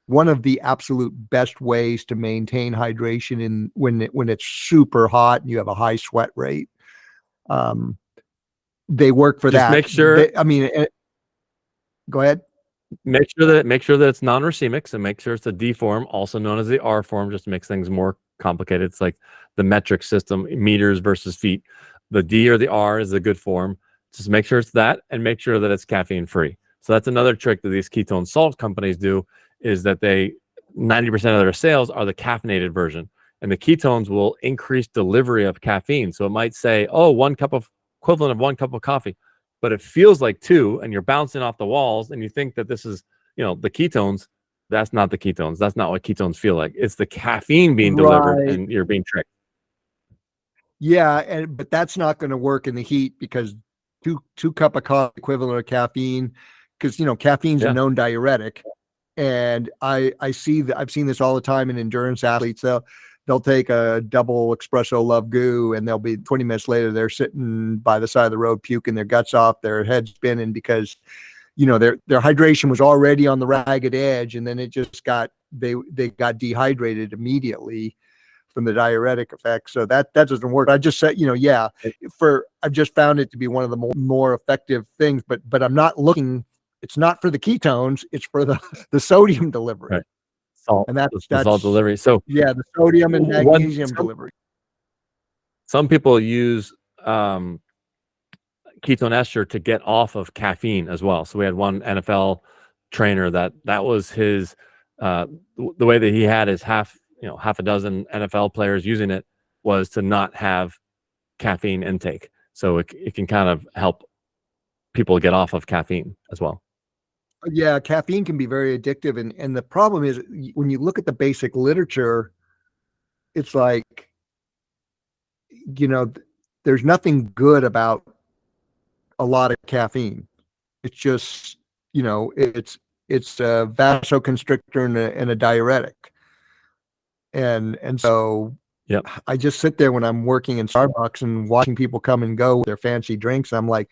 one of the absolute best ways to maintain hydration when it's super hot and you have a high sweat rate. They work for that. Make sure. Go ahead. Make sure that it's non-racemic, and make sure it's a D form, also known as the R form, just makes things more complicated. It's like the metric system, meters versus feet. The D or the R is a good form. Just make sure it's that, and make sure that it's caffeine free. So that's another trick that these ketone salt companies do, is that 90% of their sales are the caffeinated version, and the ketones will increase delivery of caffeine. So it might say, equivalent of 1 cup of coffee, but it feels like 2, and you're bouncing off the walls, and you think that this is, the ketones. That's not the ketones. That's not what ketones feel like. It's the caffeine being delivered, and you're being tricked. Yeah, but that's not going to work in the heat, because two cup of coffee equivalent of caffeine, because caffeine's a known diuretic, and I've seen this all the time in endurance athletes. They'll take a double espresso love goo, and they'll be 20 minutes later, they're sitting by the side of the road, puking their guts off, their head spinning, because, their hydration was already on the ragged edge. And then it just they got dehydrated immediately from the diuretic effect. So that doesn't work. I just said, I've just found it to be one of the more effective things, but I'm not looking, it's not for the ketones, it's for the sodium delivery. Right. Salt, and that's salt delivery. So yeah, the sodium and magnesium delivery. Some people use ketone ester to get off of caffeine as well. So we had one NFL trainer that was his the way that he had his half a dozen NFL players using it was to not have caffeine intake. So it can kind of help people get off of caffeine as well. Yeah, caffeine can be very addictive, and the problem is, when you look at the basic literature, it's like, there's nothing good about a lot of caffeine. It's just, it's a vasoconstrictor and a diuretic. And so Yep. I just sit there when I'm working in Starbucks and watching people come and go with their fancy drinks. I'm like,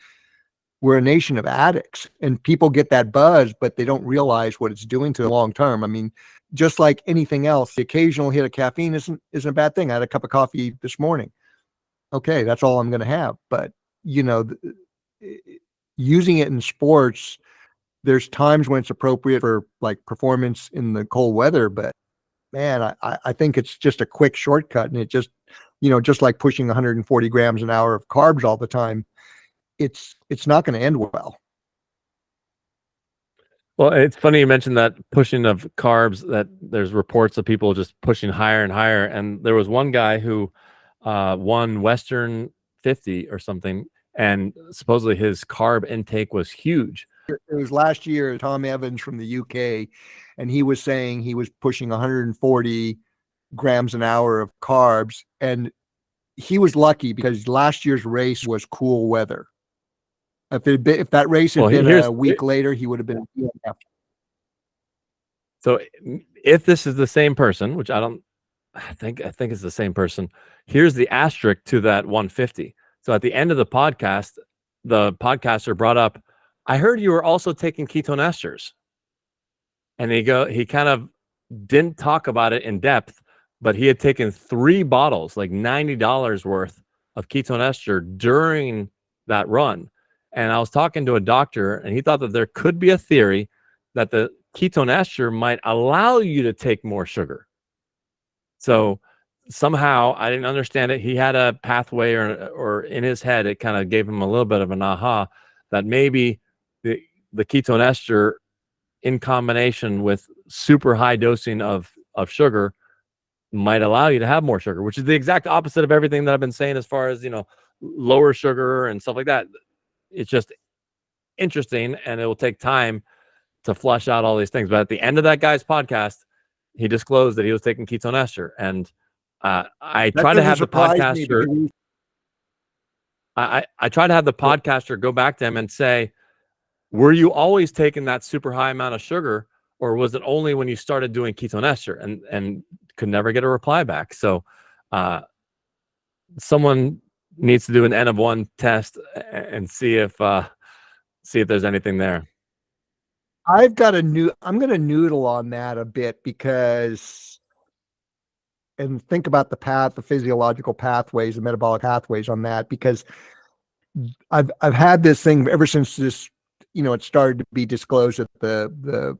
we're a nation of addicts, and people get that buzz, but they don't realize what it's doing to them long term. I mean, just like anything else, the occasional hit of caffeine isn't a bad thing. I had a cup of coffee this morning. Okay, that's all I'm going to have. But using it in sports, there's times when it's appropriate for like performance in the cold weather. But man, I think it's just a quick shortcut, and it just just like pushing 140 grams an hour of carbs all the time, it's not going to end well. Well, it's funny you mentioned that pushing of carbs, that there's reports of people just pushing higher and higher. And there was one guy who won Western 50 or something, and supposedly his carb intake was huge. It was last year, Tom Evans from the UK, and he was saying he was pushing 140 grams an hour of carbs. And he was lucky because last year's race was cool weather. If that race had been a week later, he would have been. So if this is the same person, which I think it's the same person, here's the asterisk to that 150. So at the end of the podcast, the podcaster brought up, I heard you were also taking ketone esters. And he kind of didn't talk about it in depth, but he had taken 3 bottles, like $90 worth of ketone ester during that run. And I was talking to a doctor, and he thought that there could be a theory that the ketone ester might allow you to take more sugar. So somehow, I didn't understand it. He had a pathway, or in his head, it kind of gave him a little bit of an aha that maybe the ketone ester in combination with super high dosing of sugar might allow you to have more sugar, which is the exact opposite of everything that I've been saying as far as, lower sugar and stuff like that. It's just interesting, and it will take time to flush out all these things. But at the end of that guy's podcast, he disclosed that he was taking ketone ester. And I try to have the podcaster. I try to have the podcaster go back to him and say, were you always taking that super high amount of sugar, or was it only when you started doing ketone ester? And could never get a reply back. So someone needs to do an N of 1 test and see if there's anything there. I'm going to noodle on that a bit and think about the physiological pathways, the metabolic pathways on that, because I've had this thing ever since this, it started to be disclosed that the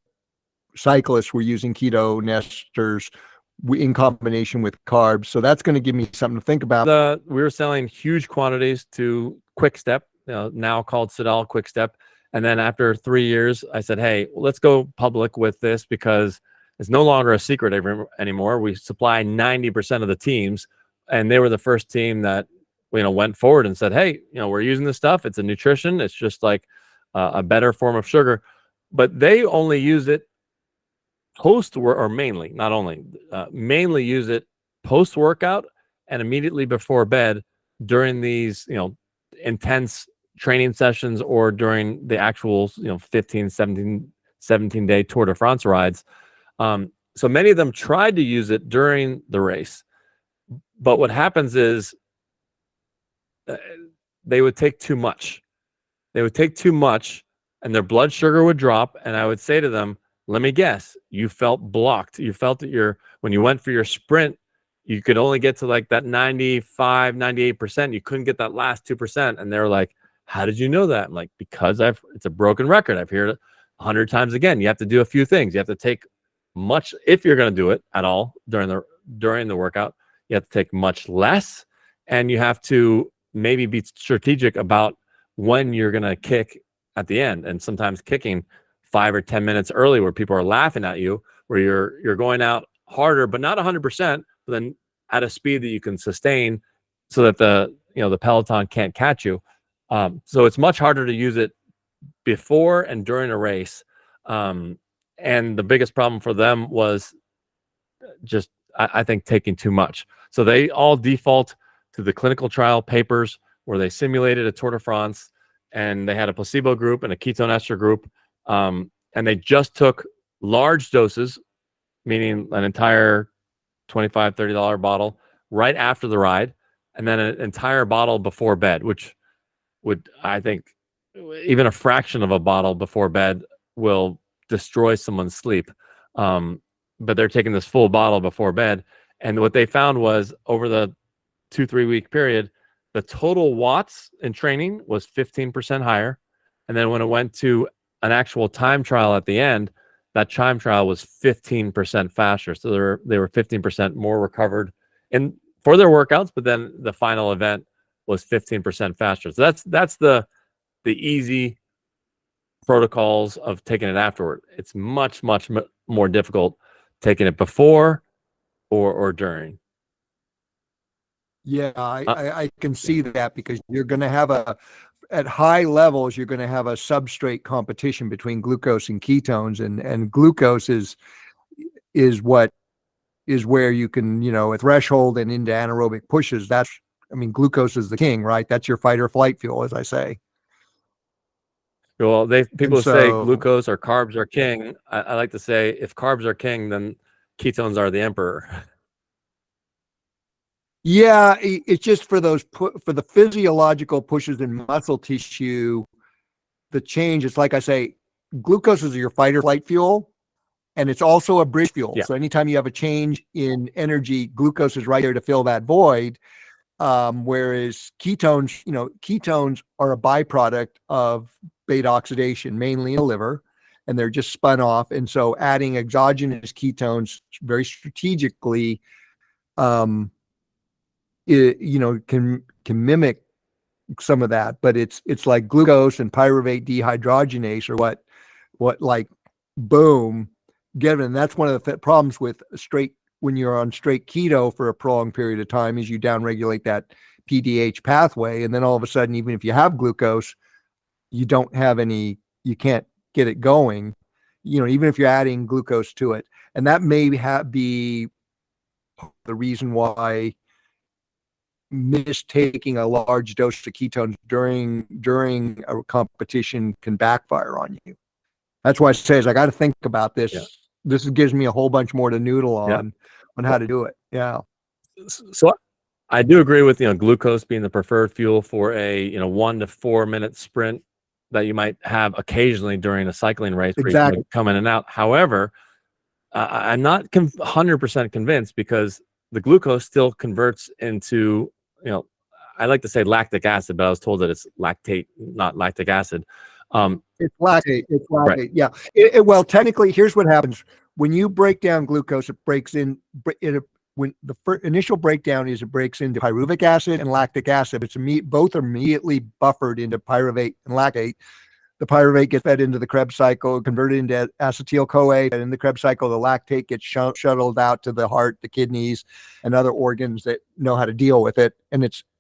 cyclists were using ketone esters in combination with carbs. So that's going to give me something to think about. We were selling huge quantities to Quick Step, now called Sidal Quick Step. And then after 3 years, I said, hey, let's go public with this, because it's no longer a secret anymore. We supply 90% of the teams, and they were the first team that went forward and said, hey, we're using this stuff. It's a nutrition. It's just like a better form of sugar. But they only use it mainly use it post workout and immediately before bed during these intense training sessions, or during the actual 15, 17 day Tour de France rides. So many of them tried to use it during the race, but what happens is they would take too much. And their blood sugar would drop, and I would say to them, let me guess, you felt blocked. You felt that when you went for your sprint, you could only get to like that 95, 98%. You couldn't get that last 2%. And they're like, how did you know that? I'm like, because it's a broken record. I've heard it 100 times again. You have to do a few things. You have to take much, if you're going to do it at all during the workout, you have to take much less, and you have to maybe be strategic about when you're going to kick at the end. And sometimes kicking 5 or 10 minutes early, where people are laughing at you, where you're going out harder, but not 100%, but then at a speed that you can sustain, so that the peloton can't catch you. So it's much harder to use it before and during a race. And the biggest problem for them was just, I think, taking too much. So they all default to the clinical trial papers where they simulated a Tour de France, and they had a placebo group and a ketone ester group. And they just took large doses, meaning an entire $25, $30 bottle right after the ride, and then an entire bottle before bed, which would, I think, even a fraction of a bottle before bed will destroy someone's sleep. But they're taking this full bottle before bed. And what they found was over the 2-3 week period, the total watts in training was 15% higher. And then when it went to an actual time trial at the end, that time trial was 15% faster. So they were 15% more recovered for their workouts, but then the final event was 15% faster. So that's the easy protocols of taking it afterward. It's much more difficult taking it before or during. Yeah, I can see that, because you're going to have at high levels, you're going to have a substrate competition between glucose and ketones, and glucose is where you can, a threshold and into anaerobic pushes. Glucose is the king, right? That's your fight or flight fuel, as I say. Well, people say So, glucose or carbs are king. I like to say, if carbs are king, then ketones are the emperor. yeah, it's just for the physiological pushes in muscle tissue, the change. It's like I say, glucose is your fight or flight fuel, and it's also a bridge fuel. Yeah. So anytime you have a change in energy, glucose is right there to fill that void. Whereas ketones are a byproduct of beta oxidation, mainly in the liver, and they're just spun off. And so adding exogenous ketones very strategically, can mimic some of that, but it's like glucose and pyruvate dehydrogenase, or what like boom, given. And that's one of the problems with when you're on straight keto for a prolonged period of time, is you downregulate that PDH pathway, and then all of a sudden, even if you have glucose, you can't get it going, even if you're adding glucose to it. And that may be the reason why mistaking a large dose of ketones during a competition can backfire on you. That's why I say, I got to think about this. Yeah. This gives me a whole bunch more to noodle on how to do it. Yeah. So I do agree with, glucose being the preferred fuel for a, 1 to 4 minute sprint that you might have occasionally during a cycling race. Exactly. Where you come in and out. However, I'm not 100% convinced, because the glucose still converts into, I like to say lactic acid, but I was told that it's lactate, not lactic acid. It's lactate. Right. Yeah. Well, technically, here's what happens when you break down glucose. It breaks in. When the initial breakdown is, it breaks into pyruvic acid and lactic acid. Both are immediately buffered into pyruvate and lactate. The pyruvate gets fed into the Krebs cycle, converted into acetyl-CoA, and in the Krebs cycle, the lactate gets shuttled out to the heart, the kidneys, and other organs that know how to deal with it.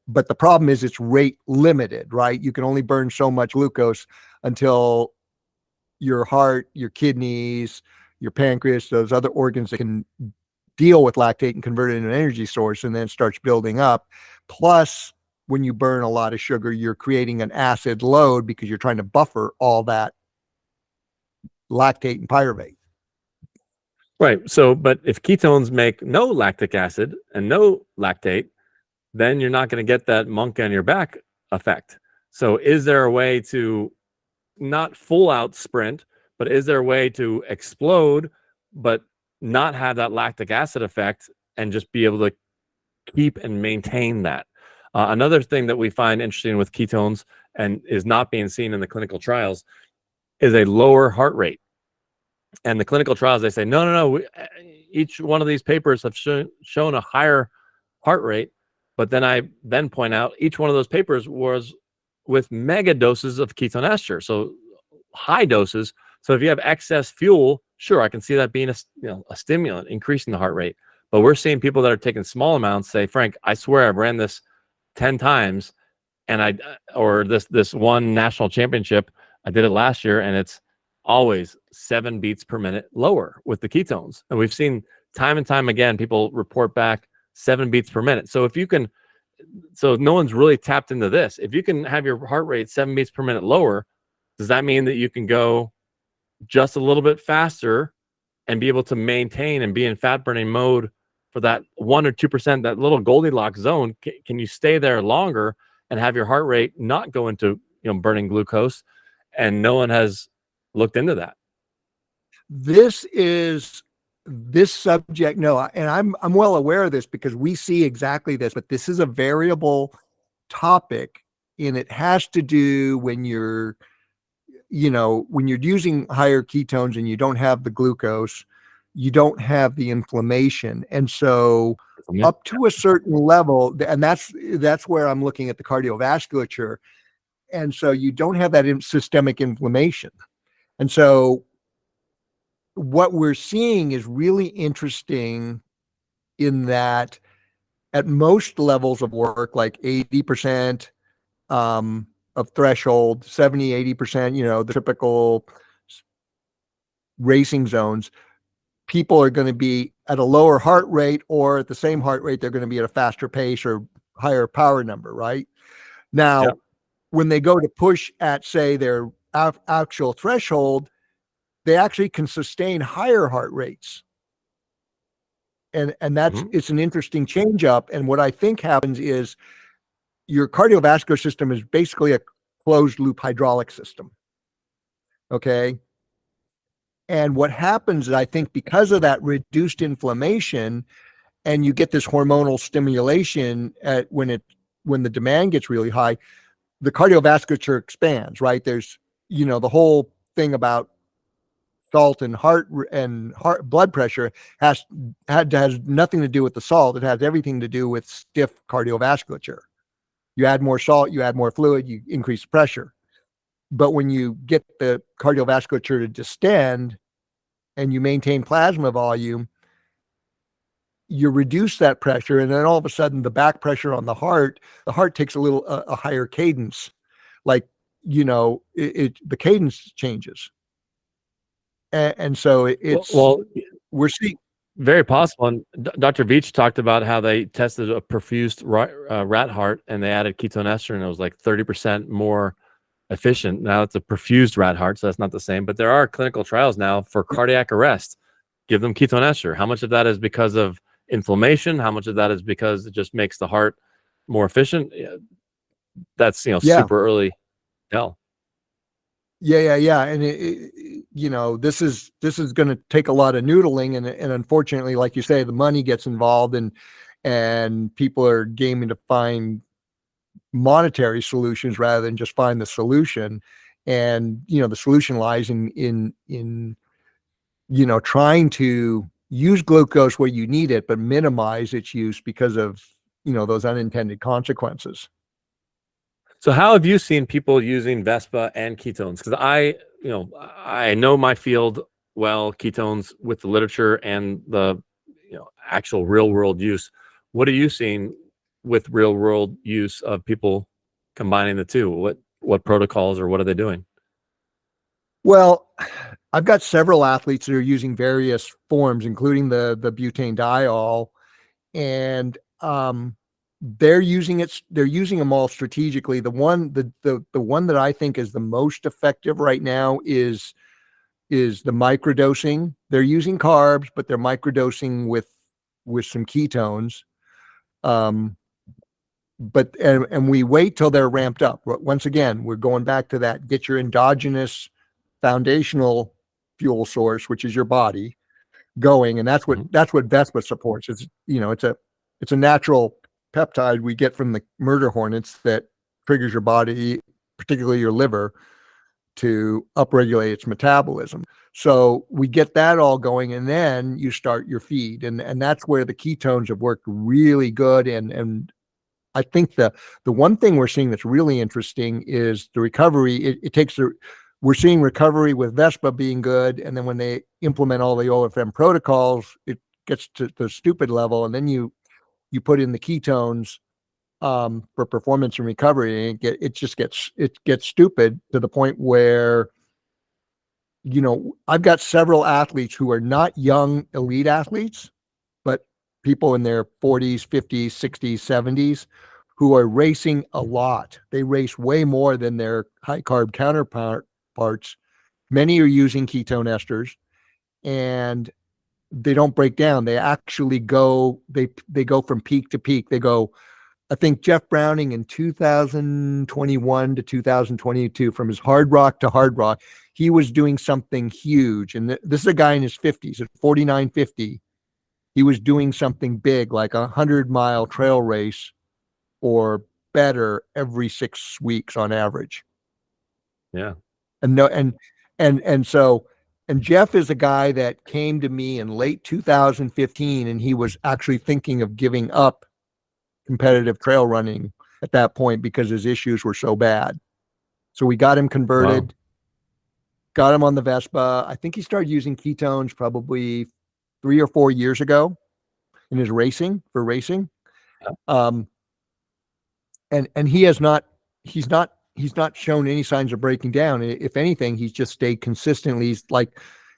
But the problem is it's rate limited, right? You can only burn so much glucose until your heart, your kidneys, your pancreas, those other organs that can deal with lactate and convert it into an energy source, and then it starts building up. Plus, when you burn a lot of sugar, you're creating an acid load because you're trying to buffer all that lactate and pyruvate. Right. So, but if ketones make no lactic acid and no lactate, then you're not going to get that monkey on your back effect. So is there a way to not full out sprint, but is there a way to explode, but not have that lactic acid effect, and just be able to keep and maintain that? Another thing that we find interesting with ketones, and is not being seen in the clinical trials, is a lower heart rate. And the clinical trials, they say, no. Each one of these papers have shown a higher heart rate. But then I point out each one of those papers was with mega doses of ketone ester, so high doses. So if you have excess fuel, sure, I can see that being a stimulant, increasing the heart rate. But we're seeing people that are taking small amounts say, Frank, I swear I've ran this 10 times, and this one national championship, I did it last year, and it's always 7 beats per minute lower with the ketones. And we've seen time and time again, people report back 7 beats per minute. So so no one's really tapped into this. If you can have your heart rate 7 beats per minute lower, does that mean that you can go just a little bit faster and be able to maintain and be in fat burning mode for that 1 or 2%, that little Goldilocks zone. Can you stay there longer and have your heart rate not go into, burning glucose? And no one has looked into that. This subject, no, and I'm well aware of this because we see exactly this, but this is a variable topic, and it has to do when you're using higher ketones and you don't have the glucose, you don't have the inflammation. And so up to a certain level, and that's where I'm looking at the cardiovasculature. And so you don't have that systemic inflammation. And so what we're seeing is really interesting in that at most levels of work, like 80% of threshold, 70, 80%, the typical racing zones, people are going to be at a lower heart rate, or at the same heart rate, they're going to be at a faster pace or higher power number, right? Now, when they go to push at, say, their actual threshold, they actually can sustain higher heart rates. And that's, it's an interesting change up. And what I think happens is your cardiovascular system is basically a closed loop hydraulic system. Okay. And what happens is, I think, because of that reduced inflammation, and you get this hormonal stimulation when the demand gets really high, the cardiovasculature expands, right? There's, the whole thing about salt and heart blood pressure has nothing to do with the salt. It has everything to do with stiff cardiovasculature. You add more salt, you add more fluid, you increase the pressure. But when you get the cardiovasculature to distend and you maintain plasma volume, you reduce that pressure, and then all of a sudden the back pressure on the heart takes a higher cadence. Like, the cadence changes. And so we're seeing. Very possible. And Dr. Veach talked about how they tested a perfused rat heart, and they added ketone ester, and it was like 30% more efficient. Now it's a perfused rat heart, so that's not the same. But there are clinical trials now for cardiac arrest. Give them ketone ester. How much of that is because of inflammation? How much of that is because it just makes the heart more efficient? That's super early tell. Yeah. And this is going to take a lot of noodling, and unfortunately, like you say, the money gets involved, and people are gaming to find monetary solutions rather than just find the solution. And the solution lies in trying to use glucose where you need it, but minimize its use because of those unintended consequences. So how have you seen people using Vespa and ketones? Because I know my field well, ketones, with the literature and the actual real world use. What are you seeing with real world use of people combining the two? What protocols, or what are they doing? Well, I've got several athletes that are using various forms, including the butanediol, and they're using them all strategically. The one that I think is the most effective right now is the microdosing. They're using carbs, but they're microdosing with some ketones. But we wait till they're ramped up. Once again, we're going back to that: get your endogenous foundational fuel source, which is your body, going, and that's what Vespa supports. It's a natural peptide we get from the murder hornets that triggers your body, particularly your liver, to upregulate its metabolism. So we get that all going, and then you start your feed, and that's where the ketones have worked really good. And I think the one thing we're seeing that's really interesting is the recovery. We're seeing recovery with Vespa being good, and then when they implement all the OFM protocols, it gets to the stupid level, and then you put in the ketones for performance and recovery, and it gets stupid to the point where I've got several athletes who are not young elite athletes, but people in their 40s, 50s, 60s, 70s who are racing a lot. They race way more than their high carb counterparts. Many are using ketone esters, and break down. They actually go, they go from peak to peak. They go, I think Jeff Browning in 2021 to 2022, from his hard rock to hard rock, he was doing something huge. And this is a guy in his 50s, at 49.50. He was doing something big, like a 100-mile trail race or better every 6 weeks on average. Yeah. And no, and so, and Jeff is a guy that came to me in late 2015, and he was actually thinking of giving up competitive trail running at that point because his issues were so bad. So we got him converted, got him on the Vespa. I think he started using ketones probably 3 or 4 years ago in his racing. And he has not, he's not shown any signs of breaking down. If anything, he's just stayed consistently.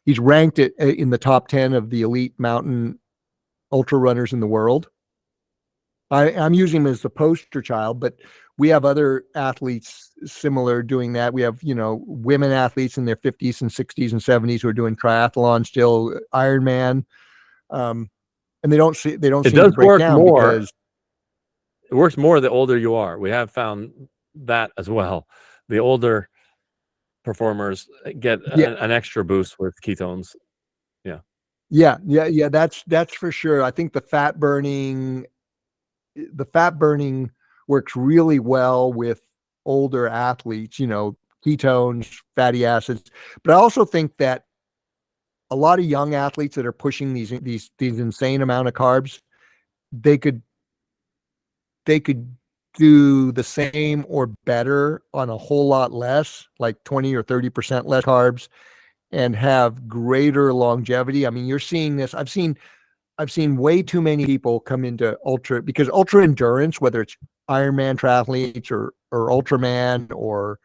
He's ranked it in the top 10 of the elite mountain ultra runners in the world. I'm using him as the poster child, but we have other athletes similar doing that. We have, women athletes in their 50s and 60s and 70s who are doing triathlon still, Ironman. And they don't seem to break down because it works more the older you are. We have found that as well. The older performers get an extra boost with ketones. Yeah. That's for sure. I think the fat burning works really well with older athletes, ketones, fatty acids. But I also think that a lot of young athletes that are pushing these insane amount of carbs, they could do the same or better on a whole lot less, like 20 or 30% less carbs, and have greater longevity. I mean, you're seeing this. I've seen way too many people come into ultra endurance, whether it's Ironman triathletes or Ultraman or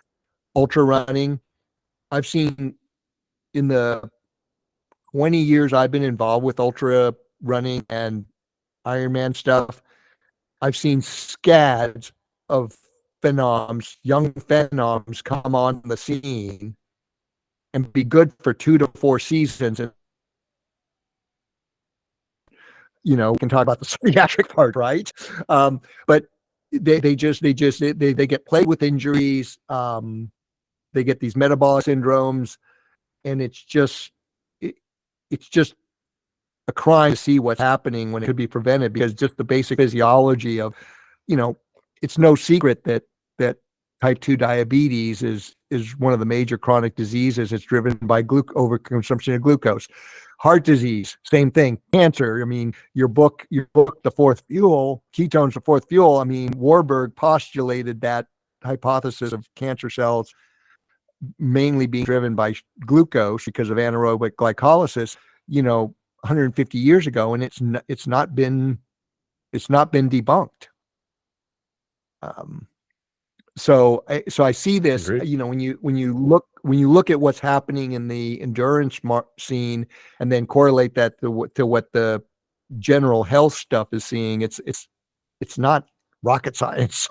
ultra running. I've seen in the 20 years I've been involved with ultra running and Ironman stuff, I've seen scads of phenoms, young phenoms, come on the scene and be good for 2 to 4 seasons. And, we can talk about the psychiatric part, right? But they get plagued with injuries. They get these metabolic syndromes, and it's just a crime to see what's happening when it could be prevented, because just the basic physiology of, it's no secret that type 2 diabetes is one of the major chronic diseases. It's driven by overconsumption of glucose. Heart disease, same thing. Cancer. I mean, your book, The Fourth Fuel, Ketones, the Fourth Fuel. I mean, Warburg postulated that hypothesis of cancer cells mainly being driven by glucose because of anaerobic glycolysis, 150 years ago, and it's not been debunked. So I see this, when you look at what's happening in the endurance scene, and then correlate that to what the general health stuff is seeing, it's not rocket science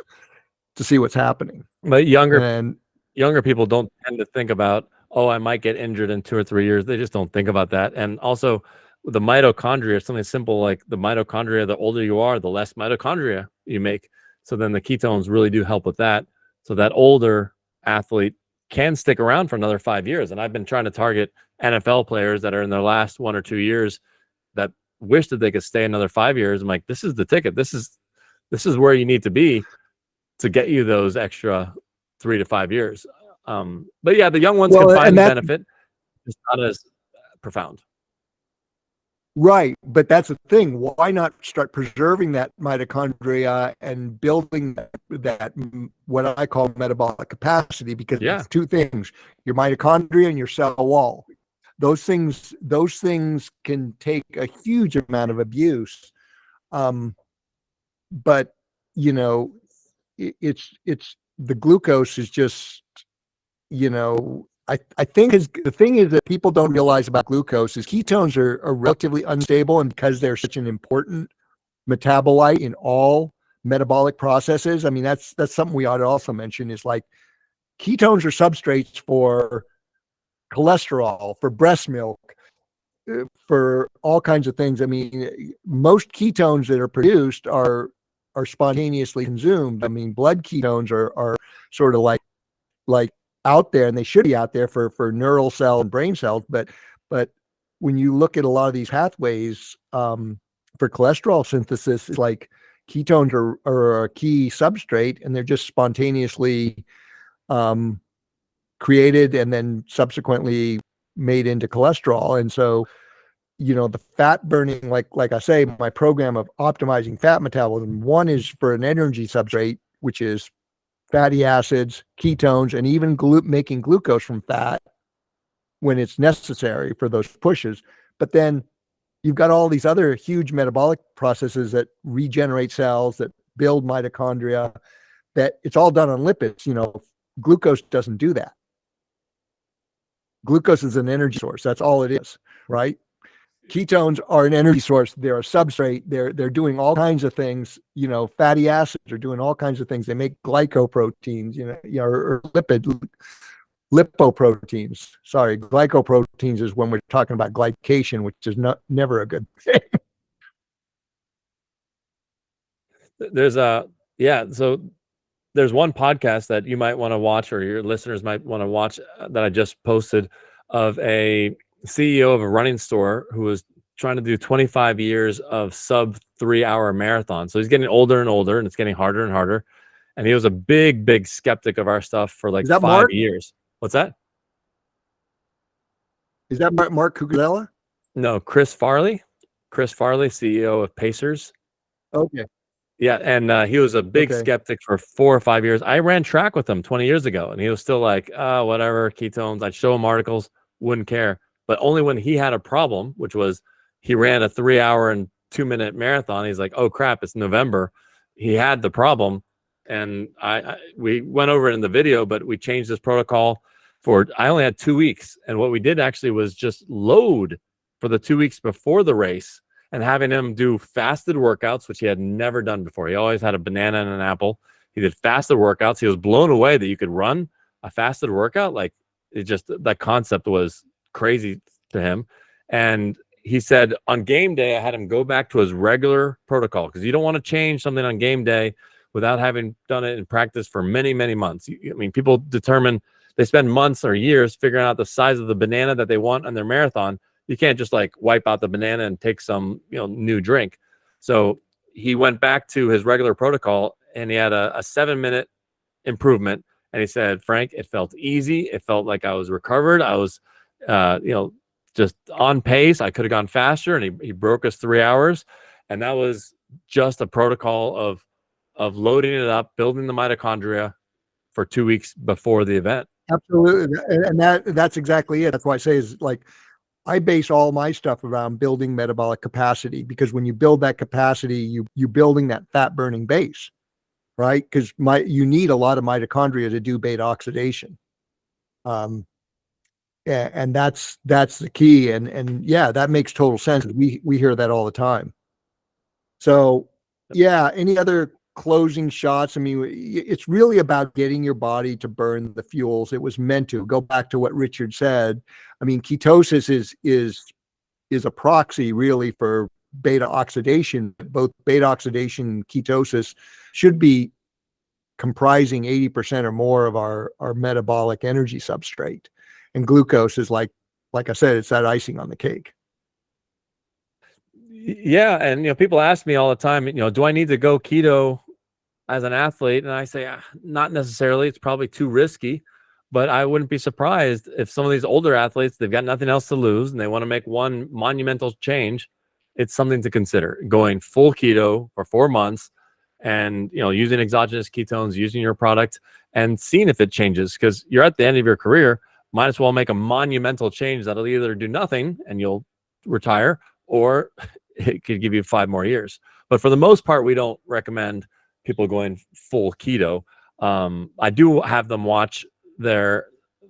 to see what's happening. But younger people don't tend to think about, I might get injured in 2 or 3 years. They just don't think about that. And also the mitochondria, something simple like the mitochondria, the older you are, the less mitochondria you make. So then the ketones really do help with that. So that older athlete can stick around for another 5 years. And I've been trying to target NFL players that are in their last 1 or 2 years that wish that they could stay another 5 years. I'm like, this is the ticket. This is where you need to be to get you those extra 3 to 5 years. But yeah, the young ones can find the benefit. It's not as profound. Right. But that's the thing. Why not start preserving that mitochondria and building that what I call metabolic capacity? Because it's 2 things: your mitochondria and your cell wall. Those things can take a huge amount of abuse. But it's the glucose is just, I think the thing is that people don't realize about glucose is ketones are relatively unstable, and because they're such an important metabolite in all metabolic processes. I mean, that's something we ought to also mention, is like ketones are substrates for cholesterol, for breast milk, for all kinds of things. I mean, most ketones that are produced are spontaneously consumed. I mean, blood ketones are sort of like out there, and they should be out there for neural cell and brain cells. But when you look at a lot of these pathways for cholesterol synthesis, it's like ketones are a key substrate, and they're just spontaneously created and then subsequently made into cholesterol. And so, the fat burning, like I say, my program of optimizing fat metabolism, one is for an energy substrate, which is fatty acids, ketones, and even making glucose from fat when it's necessary for those pushes. But then you've got all these other huge metabolic processes that regenerate cells, that build mitochondria, that it's all done on lipids. Glucose doesn't do that. Glucose is an energy source. That's all it is, right? Ketones are an energy source. They're a substrate. They're doing all kinds of things. Fatty acids are doing all kinds of things. They make glycoproteins, or lipoproteins. Sorry, glycoproteins is when we're talking about glycation, which is never a good thing. So there's one podcast that you might want to watch, or your listeners might want to watch, that I just posted, of a CEO of a running store who was trying to do 25 years of sub 3-hour marathon. So he's getting older and older, and it's getting harder and harder. And he was a big skeptic of our stuff for like 5 Mark? years. What's that? Is that Mark Cucuzella? No, Chris Farley, CEO of Pacers. Okay. Yeah, and he was a big skeptic for 4 or 5 years. I ran track with him 20 years ago, and he was still like, whatever, ketones. I'd show him articles, wouldn't care. But only when he had a problem, which was he ran a 3-hour and 2-minute marathon. He's like, oh crap, it's November. He had the problem, and we went over it in the video, but we changed this protocol I only had 2 weeks, and what we did actually was just load for the 2 weeks before the race, and having him do fasted workouts, which he had never done before. He always had a banana and an apple. He did fasted workouts. He was blown away that you could run a fasted workout. Like, that concept was crazy to him. And he said on game day, I had him go back to his regular protocol, because you don't want to change something on game day without having done it in practice for many, many months. I mean, people they spend months or years figuring out the size of the banana that they want on their marathon. You can't just like wipe out the banana and take some, new drink. So he went back to his regular protocol, and he had a 7-minute improvement. And he said, Frank, it felt easy. It felt like I was recovered. I was, just on pace. I could have gone faster, and he broke us 3 hours. And that was just a protocol of loading it up, building the mitochondria for 2 weeks before the event. Absolutely. And that's exactly it. That's why I say is like, I base all my stuff around building metabolic capacity, because when you build that capacity, you're building that fat burning base, right? Because you need a lot of mitochondria to do beta oxidation. And that's the key. And yeah, that makes total sense. We hear that all the time. So yeah, any other closing shots? I mean, it's really about getting your body to burn the fuels it was meant to. Go back to what Richard said. I mean, ketosis is a proxy really for beta oxidation. Both beta oxidation and ketosis should be comprising 80% or more of our metabolic energy substrate. And glucose is like I said, it's that icing on the cake. Yeah. And, people ask me all the time, do I need to go keto as an athlete? And I say, not necessarily. It's probably too risky, but I wouldn't be surprised if some of these older athletes, they've got nothing else to lose and they want to make one monumental change. It's something to consider, going full keto for 4 months and, using exogenous ketones, using your product and seeing if it changes, because you're at the end of your career. Might as well make a monumental change that'll either do nothing and you'll retire, or it could give you 5 more years. But for the most part, we don't recommend people going full keto. I do have them watch their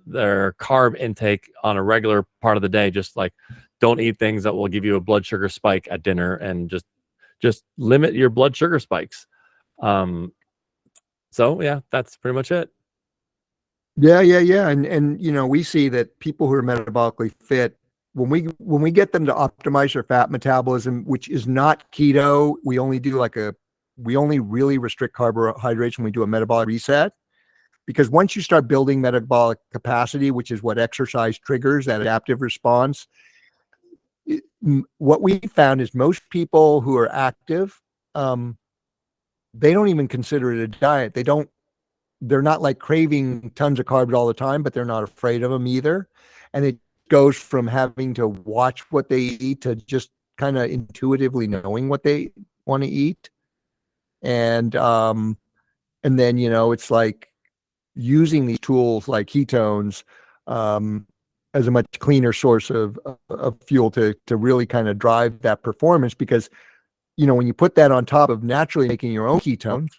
carb intake on a regular part of the day. Just like, don't eat things that will give you a blood sugar spike at dinner, and just limit your blood sugar spikes. So yeah, that's pretty much it. Yeah. And we see that people who are metabolically fit when we get them to optimize their fat metabolism, which is not keto, we only really restrict carbohydrates when we do a metabolic reset. Because once you start building metabolic capacity, which is what exercise triggers, that adaptive response, what we found is most people who are active, they don't even consider it a diet. They're not like craving tons of carbs all the time, but they're not afraid of them either. And it goes from having to watch what they eat to just kind of intuitively knowing what they want to eat. And then, it's like using these tools like ketones as a much cleaner source of fuel to really kind of drive that performance. Because, when you put that on top of naturally making your own ketones,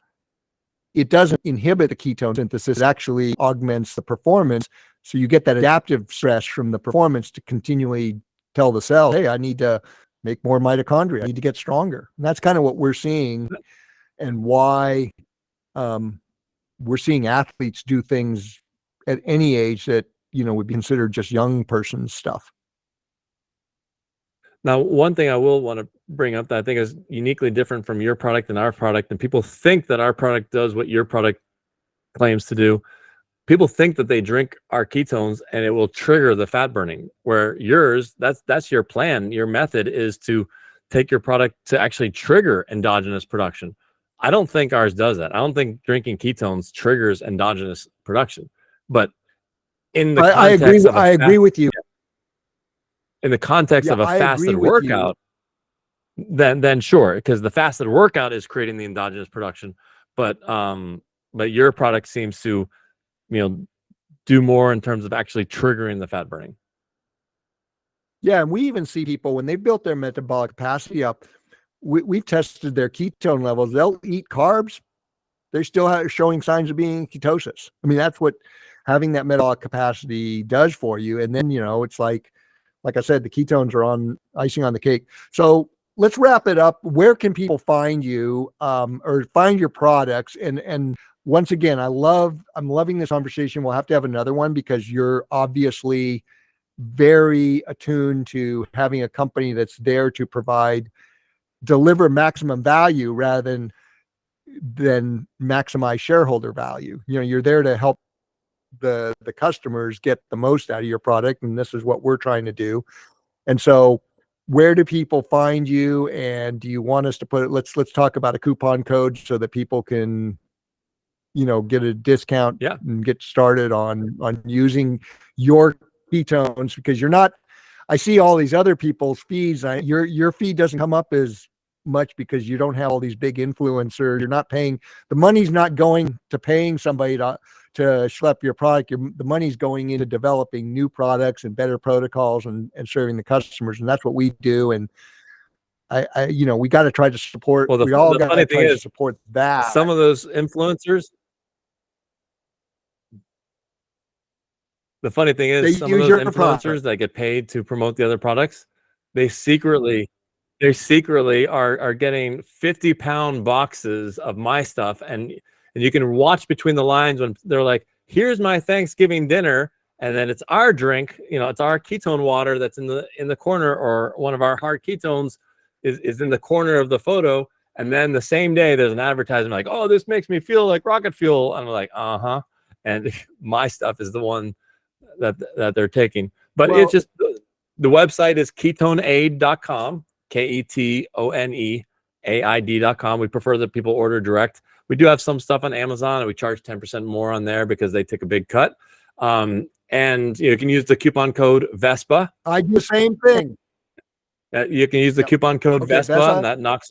it doesn't inhibit the ketone synthesis, it actually augments the performance. So you get that adaptive stress from the performance to continually tell the cell, hey, I need to make more mitochondria. I need to get stronger. And that's kind of what we're seeing, and why we're seeing athletes do things at any age that, would be considered just young person's stuff. Now, one thing I will want to bring up that I think is uniquely different from your product and our product, and people think that our product does what your product claims to do. People think that they drink our ketones and it will trigger the fat burning, where yours, that's your plan. Your method is to take your product to actually trigger endogenous production. I don't think ours does that. I don't think drinking ketones triggers endogenous production. But in the context I agree with you. In the context of a fasted workout, then sure, because the fasted workout is creating the endogenous production. But your product seems to, do more in terms of actually triggering the fat burning. Yeah, and we even see people when they've built their metabolic capacity up, we've tested their ketone levels. They'll eat carbs, they're still showing signs of being in ketosis. I mean, that's what having that metabolic capacity does for you. And then, it's like I said, the ketones are on icing on the cake. So let's wrap it up. Where can people find you or find your products? And once again, I'm loving this conversation. We'll have to have another one, because you're obviously very attuned to having a company that's there to deliver maximum value rather than maximize shareholder value. You're there to help the customers get the most out of your product, and this is what we're trying to do. And so, where do people find you? And do you want us to put it? Let's talk about a coupon code so that people can, get a discount and get started on using your ketones, because you're not. I see all these other people's feeds. Your feed doesn't come up as much because you don't have all these big influencers. You're not paying. The money's not going to paying somebody to schlep your product. The money's going into developing new products and better protocols and serving the customers. And that's what we do. And we got to try to support. Well, we all the got funny to thing try to is, support that. some of those influencers. The funny thing is, some of those influencers that get paid to promote the other products, they secretly are getting 50-pound boxes of my stuff, and you can watch between the lines when they're like, "Here's my Thanksgiving dinner," and then it's our drink, it's our ketone water that's in the corner, or one of our hard ketones is in the corner of the photo, and then the same day there's an advertisement like, "Oh, this makes me feel like rocket fuel," and I'm like, and my stuff is the one that they're taking. But it's just, the website is ketoneaid.com, KETONEAID.com. We prefer that people order direct. We do have some stuff on Amazon, and we charge 10% more on there because they take a big cut. And you can use the coupon code VESPA. I do the same thing. You can use the coupon code VESPA, and that knocks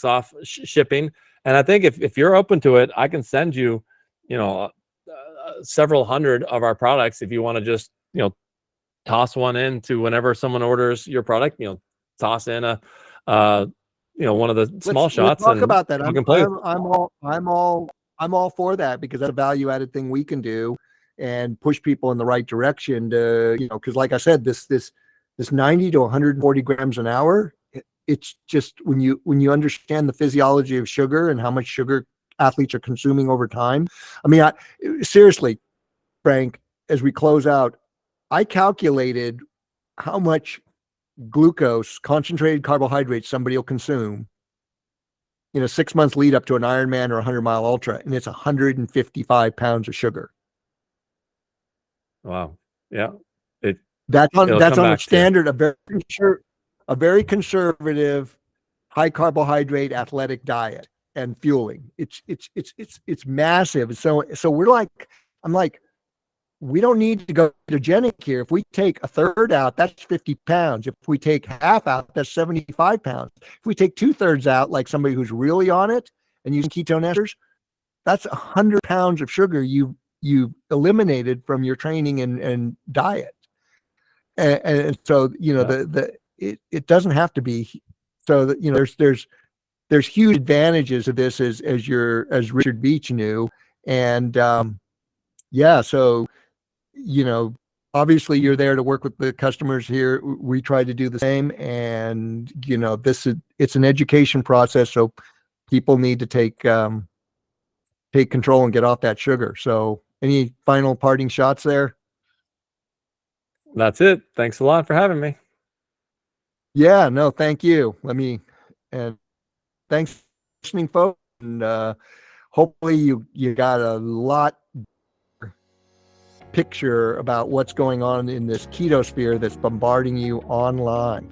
off shipping. And I think if you're open to it, I can send you, several hundred of our products if you want to just, toss one into whenever someone orders your product. Toss in one of the small shots. Let's talk and about that. I'm all for that, because that's a value added thing we can do and push people in the right direction to, because like I said, this 90 to 140 grams an hour, it's just when you understand the physiology of sugar and how much sugar athletes are consuming over time. I mean, seriously, Frank, as we close out, I calculated how much glucose, concentrated carbohydrates somebody will consume in a 6 month lead up to an Ironman or a 100-mile ultra, and it's 155 pounds of sugar. Wow. Yeah. That's on It'll that's come on a back to you. standard, a very conservative, high carbohydrate athletic diet and fueling. It's massive. So we're like, I'm like, we don't need to go ketogenic here. If we take a third out, that's 50 pounds. If we take half out, that's 75 pounds. If we take 2/3 out, like somebody who's really on it and using ketone esters, that's 100 pounds of sugar you've eliminated from your training and diet. And so, you know, it doesn't have to be. So that, you know, there's huge advantages to this as Richard Beach knew. And yeah, so, you know, obviously you're there to work with the customers here. We try to do the same. And, you know, it's an education process. So people need to take control and get off that sugar. So any final parting shots there? That's it. Thanks a lot for having me. Yeah, no, thank you. And thanks for listening, folks. And hopefully you got a lot picture about what's going on in this keto sphere that's bombarding you online.